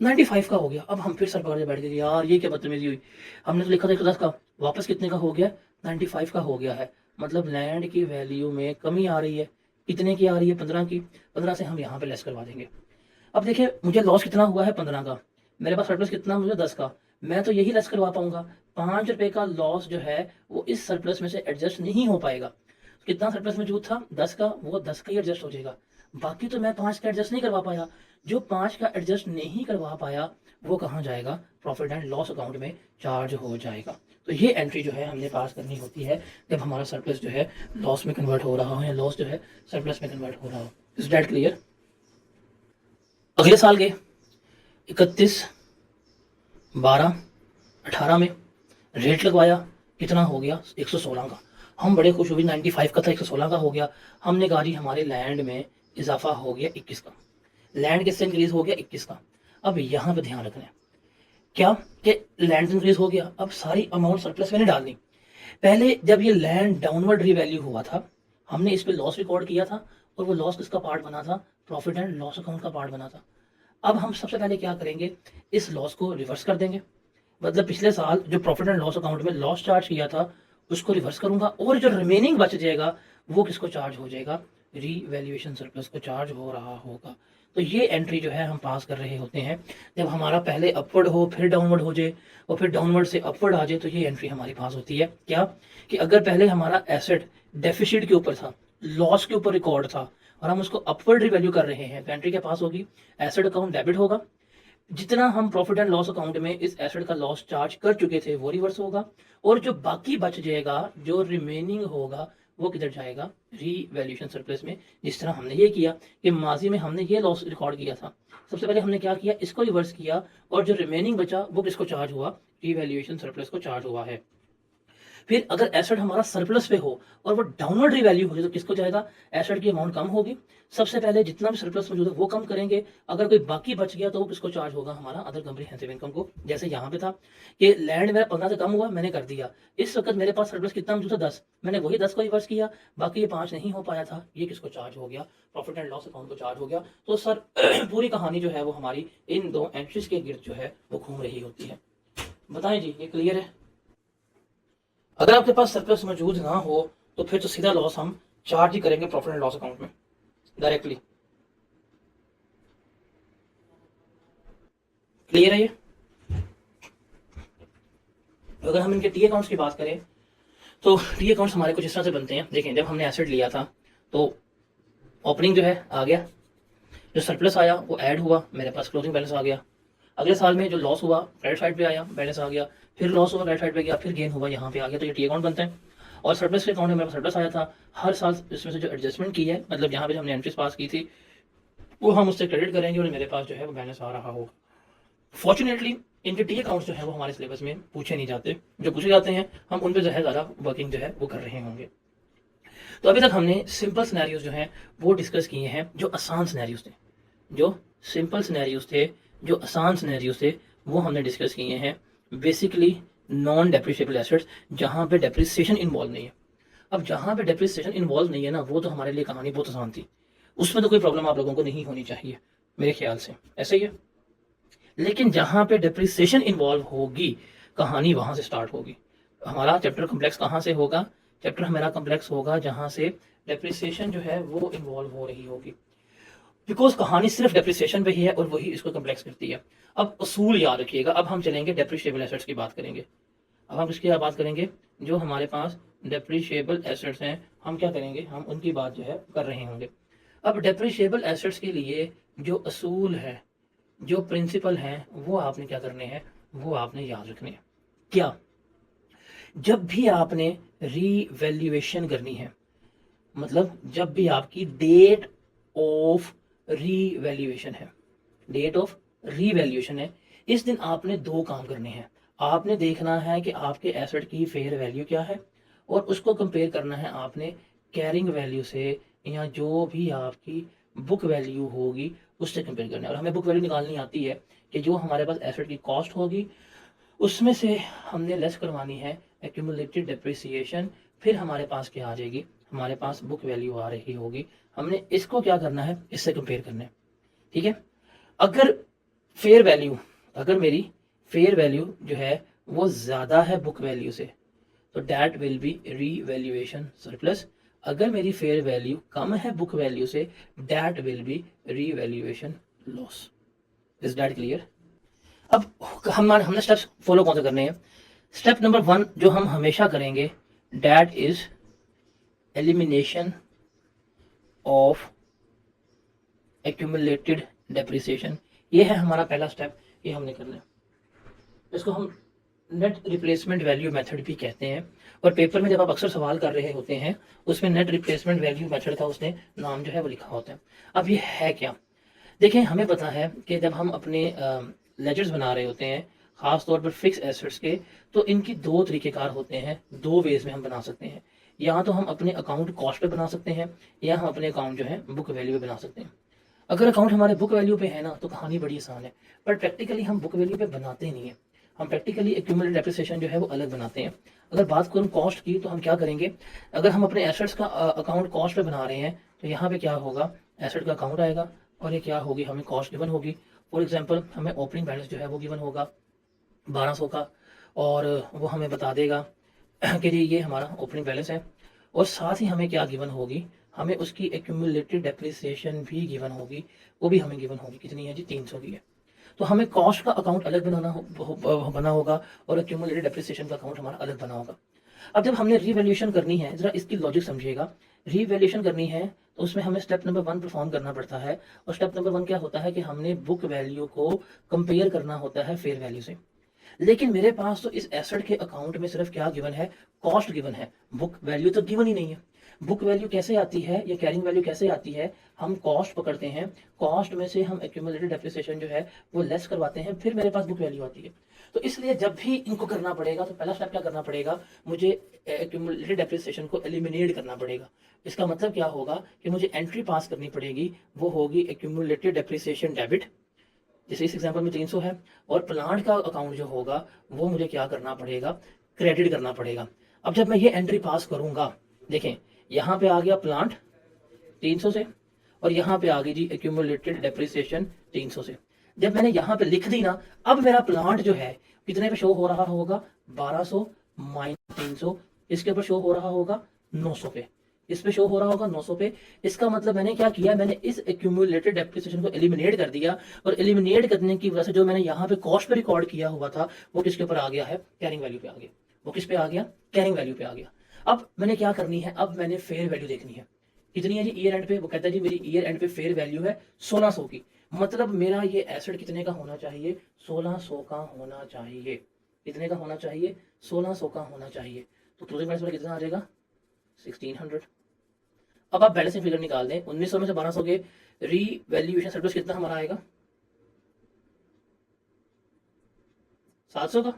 95 का हो गया। अब हम फिर सर पकड़ के बैठ गए, यार ये क्या बदतमीजी हुई। हमने तो लिखा था 110 का, वापस कितने का हो गया? 95 का हो गया है। मतलब लैंड की वैल्यू में कमी आ रही है। कितने की आ रही है? 15 की। 15 से हम यहाँ पे लेस करवा देंगे। अब देखिए मुझे लॉस कितना हुआ है? 15 का। मेरे पास सरप्लस कितना? मुझे 10 का। मैं तो यही लेस करवा पाऊंगा। 5 रुपए का लॉस जो है वो इस सरप्लस में से एडजस्ट नहीं हो पाएगा। कितना सरप्लस मौजूद था? 10 का, वो 10 का ही एडजस्ट हो जाएगा। बाकी तो मैं 5 का एडजस्ट नहीं करवा पाया। जो 5 का एडजस्ट नहीं करवा पाया वो कहाँ जाएगा? प्रॉफिट एंड लॉस अकाउंट में चार्ज हो जाएगा। तो ये एंट्री जो है हमने पास करनी होती है जब हमारा सरप्लस जो है लॉस में कन्वर्ट हो रहा हो, या लॉस जो है सरप्लस में कन्वर्ट हो रहा हो। Is that clear? अगले साल गए 31/12/18 में, रेट लगवाया, कितना हो गया? 116 का। हम बड़े खुश हुए, 95 का था 116 का हो गया। हमने कहा जी हमारे लैंड में इजाफा हो गया 21 का। लैंड किससे इंक्रीज हो गया? 21 का। अब यहाँ पे ध्यान रखना है क्या कि लैंड इंक्रीज हो गया, अब सारी अमाउंट सरप्लस मैंने डाल दी। पहले जब ये लैंड डाउनवर्ड रीवैल्यू हुआ था, हमने इस पे लॉस रिकॉर्ड किया था, और वो लॉस किसका पार्ट बना था? प्रॉफिट एंड लॉस अकाउंट का पार्ट बना था। अब हम सबसे पहले क्या करेंगे? इस लॉस को रिवर्स कर देंगे। मतलब पिछले साल जो प्रॉफिट एंड लॉस अकाउंट में लॉस चार्ज किया था उसको रिवर्स करूंगा, और जो रिमेनिंग बच जाएगा वो किसको चार्ज हो जाएगा? रीवैल्यूएशन सरप्लस को चार्ज हो रहा होगा। तो ये एंट्री जो है हम पास कर रहे होते हैं जब हमारा पहले अपवर्ड हो, फिर डाउनवर्ड हो जाए, और फिर डाउनवर्ड से अपवर्ड आ जाए, तो ये एंट्री हमारी पास होती है। क्या कि अगर पहले हमारा एसेट डेफिसिट के ऊपर था, लॉस के ऊपर रिकॉर्ड था, और हम उसको अपवर्ड रिवैल्यू कर रहे हैं, तो एंट्री क्या पास होगी? एसेट अकाउंट डेबिट होगा। जितना हम प्रॉफिट एंड लॉस अकाउंट में इस एसेट का लॉस चार्ज कर चुके थे वो रिवर्स होगा, और जो बाकी बच जाएगा, जो रिमेनिंग होगा, वो किधर जाएगा? रीवैल्यूएशन सरप्लस में। जिस तरह हमने ये किया कि माजी में हमने ये लॉस रिकॉर्ड किया था, सबसे पहले हमने क्या किया? इसको रिवर्स किया, और जो रिमेनिंग बचा वो किसको चार्ज हुआ? रीवैल्यूएशन सरप्लस को चार्ज हुआ है। फिर अगर एसेट हमारा सरप्लस पे हो और वो डाउनवर्ड रिवैल्यू हो जाए, तो किसको जाएगा? एसेट की अमाउंट कम होगी। सबसे पहले जितना भी सरप्लस मौजूद है वो कम करेंगे। अगर कोई बाकी बच गया तो वो किसको चार्ज होगा? हमारा अदर कंप्रीहेंसिव इनकम को। जैसे यहाँ पे था कि लैंड मेरा 15 से कम हुआ, मैंने कर दिया। इस वक्त मेरे पास सरप्लस कितना मौजूद था? 10। मैंने वही 10 को रिवर्स किया, बाकी ये 5 नहीं हो पाया था, ये किसको चार्ज हो गया? प्रॉफिट एंड लॉस अकाउंट को चार्ज हो गया। तो सर पूरी कहानी जो है वो हमारी इन दो एंट्रीज के गिर्द जो है वो घूम रही होती है। बताएं जी, ये क्लियर है? अगर आपके पास सरप्लस मौजूद ना हो तो फिर तो सीधा लॉस हम चार्ज ही करेंगे प्रॉफिट एंड लॉस अकाउंट में डायरेक्टली। क्लियर है ये? अगर हम इनके टी अकाउंट्स की बात करें तो टी अकाउंट्स हमारे कुछ इस तरह से बनते हैं। देखें, जब हमने एसेट लिया था तो ओपनिंग जो है आ गया, जो सरप्लस आया वो ऐड हुआ, मेरे पास क्लोजिंग बैलेंस आ गया। अगले साल में जो लॉस हुआ क्रेडिट साइड पे आया, बैलेंस आ गया, फिर लॉस हुआ क्रेडिट साइड पे गया, फिर गेन हुआ यहाँ पे आ गया, तो ये टी अकाउंट बनता है। और सरप्लस के अकाउंट में मेरे पास सरप्लस आया था, हर साल इसमें से जो एडजस्टमेंट की है, मतलब यहाँ पे जो हमने एंट्रीज पास की थी वो हम उससे क्रेडिट करेंगे, और मेरे पास जो है वो बैलेंस आ रहा होगा। फॉर्चुनेटली इनके टी अकाउंट्स जो है वो हमारे सिलेबस में पूछे नहीं जाते, जो पूछे जाते हैं हम उन पर जो है ज़्यादा वर्किंग जो है वो कर रहे होंगे। तो अभी तक हमने सिंपल सिनेरियोज जो हैं वो डिस्कस किए हैं, जो आसान सिनेरियोज थे, जो सिंपल सिनेरियोज थे, जो आसान सिनेरियोज थे, वो हमने डिस्कस किए हैं। बेसिकली नॉन डेप्रिशिएबल एसेट्स, जहां पे डेप्रिसिएशन इन्वॉल्व नहीं है। अब जहां पे डेप्रिसिएशन इन्वॉल्व नहीं है ना, वो तो हमारे लिए कहानी बहुत आसान थी, उसमें तो कोई प्रॉब्लम आप लोगों को नहीं होनी चाहिए मेरे ख्याल से, ऐसे ही है। लेकिन जहां पे डेप्रिसिएशन इन्वॉल्व होगी, कहानी वहां से स्टार्ट होगी। हमारा चैप्टर कॉम्प्लेक्स कहां से होगा? चैप्टर हमारा कॉम्प्लेक्स होगा जहां से डेप्रिसिएशन जो है वो इन्वॉल्व हो रही होगी, बिकॉज कहानी सिर्फ डेप्रिसिएशन पे ही है और वही इसको कॉम्प्लेक्स करती है। अब असूल याद रखिएगा, अब हम चलेंगे डेप्रिशिएबल एसेट्स की बात करेंगे। अब हम किसकी बात करेंगे? जो हमारे पास डेप्रिशिएबल एसेट्स हैं, हम क्या करेंगे? हम उनकी बात जो है कर रहे होंगे। अब डेप्रिशिएबल एसेट्स के लिए जो असूल है, जो प्रिंसिपल हैं, वो आपने क्या करने हैं? वो आपने याद रखने हैं। क्या? जब भी आपने रीवैल्यूएशन करनी है, मतलब जब भी आपकी डेट ऑफ रीवैल्यूएशन है, डेट ऑफ रीवैल्यूएशन है, इस दिन आपने दो काम करने हैं। आपने देखना है कि आपके एसेट की फेयर वैल्यू क्या है और उसको कंपेयर करना है आपने कैरिंग वैल्यू से, या जो भी आपकी बुक वैल्यू होगी उससे कंपेयर करना है। और हमें बुक वैल्यू निकालनी आती है कि जो हमारे पास एसेट की कॉस्ट होगी उसमें से हमने लेस करवानी है एक्यूमुलेटेड डेप्रिसिएशन, फिर हमारे पास क्या आ जाएगी? हमारे पास बुक वैल्यू आ रही होगी। हमने इसको क्या करना है? इससे कंपेयर करना है, ठीक है। अगर फेयर वैल्यू, अगर मेरी फेयर वैल्यू जो है वो ज़्यादा है बुक वैल्यू से, तो that will be revaluation surplus. अगर मेरी फेयर वैल्यू कम है बुक वैल्यू से, that will be revaluation loss. Is that clear? अब हमने स्टेप्स फॉलो कौन से करने हैं? स्टेप नंबर 1 जो हम हमेशा करेंगे, that is elimination of accumulated depreciation. ये है हमारा पहला स्टेप, ये हमने करना है। इसको हम नेट रिप्लेसमेंट वैल्यू मेथड भी कहते हैं, और पेपर में जब आप अक्सर सवाल कर रहे होते हैं उसमें नेट रिप्लेसमेंट वैल्यू मेथड का उसने नाम जो है वो लिखा होता है। अब ये है क्या? देखें, हमें पता है कि जब हम अपने लेजर्स बना रहे होते हैं, खास तौर पर फिक्स एसेट्स के, तो इनकी दो तरीकेकार होते हैं, दो वेज में हम बना सकते हैं। या तो हम अपने अकाउंट कॉस्ट पे बना सकते हैं, या हम अपने अकाउंट जो है बुक वैल्यू पे बना सकते हैं। अगर अकाउंट हमारे बुक वैल्यू पे है ना, तो कहानी बड़ी आसान है, पर प्रैक्टिकली हम बुक वैल्यू पे बनाते नहीं है। हम प्रैक्टिकली एक्यूमुलेटेड डेप्रिसिएशन जो है वो अलग बनाते हैं। अगर बात करूँ कॉस्ट की, तो हम क्या करेंगे? अगर हम अपने एसेट्स का अकाउंट कॉस्ट पे बना रहे हैं, तो यहाँ पे क्या होगा? एसेट का अकाउंट आएगा और ये क्या होगी? हमें कॉस्ट गिवन होगी। फॉर एग्जांपल, हमें ओपनिंग बैलेंस जो है वो गिवन होगा 1200 का, और वो हमें बता देगा कि जी ये हमारा ओपनिंग बैलेंस है। और साथ ही हमें क्या गिवन होगी? हमें उसकी एक्यूमुलेटेड डेप्रिसिएशन भी गिवन होगी। वो भी हमें गिवन होगी, कितनी है जी? 300 की है। तो हमें कॉस्ट का अकाउंट अलग बना होगा और एक्यूमुलेटेड डेप्रिसिएशन का अकाउंट हमारा अलग बना होगा। अब जब हमने रीवैल्यूएशन करनी है, जरा इसकी लॉजिक समझिएगा। रीवैल्यूएशन करनी है तो उसमें हमें स्टेप नंबर 1 परफॉर्म करना पड़ता है, और स्टेप नंबर 1 क्या होता है कि हमने बुक वैल्यू को कंपेयर करना होता है फेयर वैल्यू से। लेकिन मेरे पास तो इस एसेट के अकाउंट में सिर्फ क्या गिवन है? कॉस्ट गिवन है, बुक वैल्यू तो गिवन ही नहीं है। बुक वैल्यू कैसे आती है या कैरिंग वैल्यू कैसे आती है? हम कॉस्ट पकड़ते हैं, कॉस्ट में से हम एक्यूमुलेटेड डेप्रिसिएशन जो है वो लेस करवाते हैं, फिर मेरे पास बुक वैल्यू आती है। तो इसलिए जब भी इनको करना पड़ेगा, तो पहला स्टेप क्या करना पड़ेगा? मुझे एक्यूमुलेटेड डेप्रिसिएशन को एलिमिनेट करना पड़ेगा। इसका मतलब क्या होगा कि मुझे एंट्री पास करनी पड़ेगी, वो होगी एक्यूमुलेटेड डेप्रिसिएशन डेबिट, जैसे इस एग्जांपल में 300 है। और प्लांट का अकाउंट जो होगा वो मुझे क्या करना पड़ेगा? क्रेडिट करना पड़ेगा। अब जब मैं ये एंट्री पास करूंगा, देखें यहाँ पे आ गया प्लांट 300 से, और यहाँ पे आ गई जी एक्यूमुलेटेड डेप्रिसिएशन 300 से। जब मैंने यहाँ पे लिख दी ना, अब मेरा प्लांट जो है कितने पे शो हो रहा होगा? 1200 माइनस 300, इसके ऊपर शो हो रहा होगा 900 पे, इस पे शो हो रहा होगा 900 पे। इसका मतलब मैंने क्या किया? मैंने इस एक्यूमुलेटेड डेप्रिसिएशन को एलिमिनेट कर दिया, और एलिमिनेट करने की वजह से जो मैंने यहाँ पे कॉस्ट पे रिकॉर्ड किया हुआ था वो किसके ऊपर आ गया है? कैरिंग वैल्यू पे आ गया। वो किस पे आ गया? कैरिंग वैल्यू पे आ गया। अब मैंने क्या करनी है? अब मैंने फेयर वैल्यू देखनी है, कितनी है जी ईयर एंड पे? वो कहता है जी मेरी ईयर एंड पे फेयर वैल्यू है 1600 की, मतलब मेरा ये एसेट कितने का होना चाहिए? 1600 का होना चाहिए। कितने का होना चाहिए? 1600 का होना चाहिए। तो क्लोजिंग बैलेंस कितना आ जाएगा? 1600। अब आप बैलेंसिंग फिगर निकाल दें, 1900 में से 1200 के रीवैल्यूएशन सरप्लस कितना हमारा आएगा? 700 का।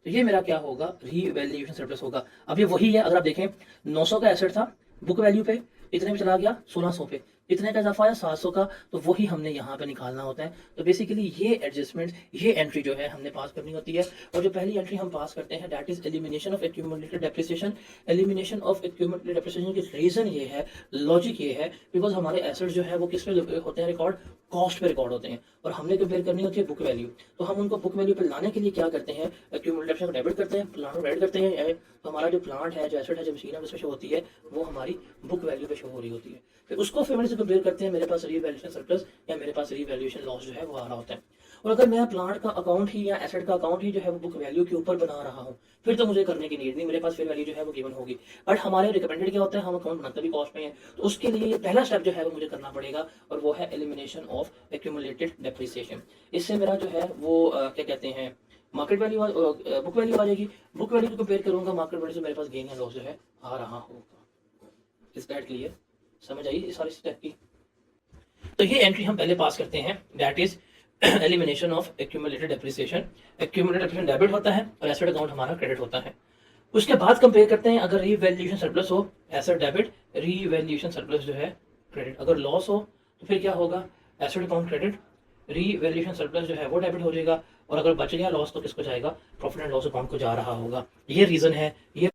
तो ये मेरा क्या होगा? रीवैल्यूएशन सरप्लस होगा। अब ये वही है, अगर आप देखें 900 का एसेट था, बुक वैल्यू पे इतने में चला गया 1600 पे, इतने का इजाफा आया 700 का, तो वही हमने यहाँ पे निकालना होता है। तो बेसिकली ये एडजस्टमेंट, ये एंट्री जो है हमने पास करनी होती है। और जो पहली एंट्री हम पास करते हैं that is elimination of accumulated depreciation. Elimination of accumulated depreciation की रीजन ये है, लॉजिक ये है, बिकॉज हमारे एसेट्स जो है वो किस पे होते हैं रिकॉर्ड, कॉस्ट पे रिकॉर्ड होते हैं, और हमने कंपेयर करनी होती है बुक वैल्यू। तो हम उनको बुक वैल्यू पे लाने के लिए क्या करते हैं, एक्यूमुलेटेड को डेबिट करते हैं, प्लांट को क्रेडिट करते हैं। तो हमारा जो प्लांट है, जो एसेट है, जो मशीन है, उसमें शो होती है, वो हमारी बुक वैल्यू पे शो हो रही होती है। फिर उसको फिर से कंपेयर करते हैं, मेरे पास रीवैल्यूएशन सरप्लस या मेरे पास रीवैल्यूएशन लॉस जो है वो आ रहा होता है। और अगर मैं प्लांट का अकाउंट ही या एसेट का अकाउंट ही जो है वो बुक वैल्यू के ऊपर बना रहा हूँ, फिर तो मुझे करने की नीड नहीं, मेरे पास फिर वैल्यू जो है वो गिवन होगी। बट हमारे रिकमेंडेड क्या होता है, हम अकाउंट बनाते भी कॉस्ट में है, तो उसके लिए ये पहला स्टेप जो है वो मुझे करना पड़ेगा, और वो है एलिमिनेशन ऑफ एक्यूमुलेटेड डेप्रिसिएशन। इससे मेरा जो है वो क्या कहते हैं, मार्केट वैल्यू बुक वैल्यू आ जाएगी। बुक वैल्यू को कंपेयर करूंगा मार्केट वैल्यू से, मेरे पास गेन या लॉस जो है आ रहा होगा। Is that clear? समझ आई इस सारी स्टेप की? तो ये एंट्री हम पहले पास करते हैं, that is elimination of accumulated depreciation. Accumulated depreciation debit होता है और एसेट अकाउंट हमारा क्रेडिट होता है। उसके बाद कंपेयर करते हैं, अगर रीवैल्यूएशन सरप्लस हो एसेट डेबिट, रीवैल्यूएशन सरप्लस जो है क्रेडिट। अगर लॉस हो तो फिर क्या होगा, asset account credit, revaluation surplus जो है वो डेबिट हो जाएगा, और अगर बच गया लॉस तो किसको जाएगा, प्रॉफिट एंड लॉस अकाउंट को जा रहा होगा। ये रीजन है, ये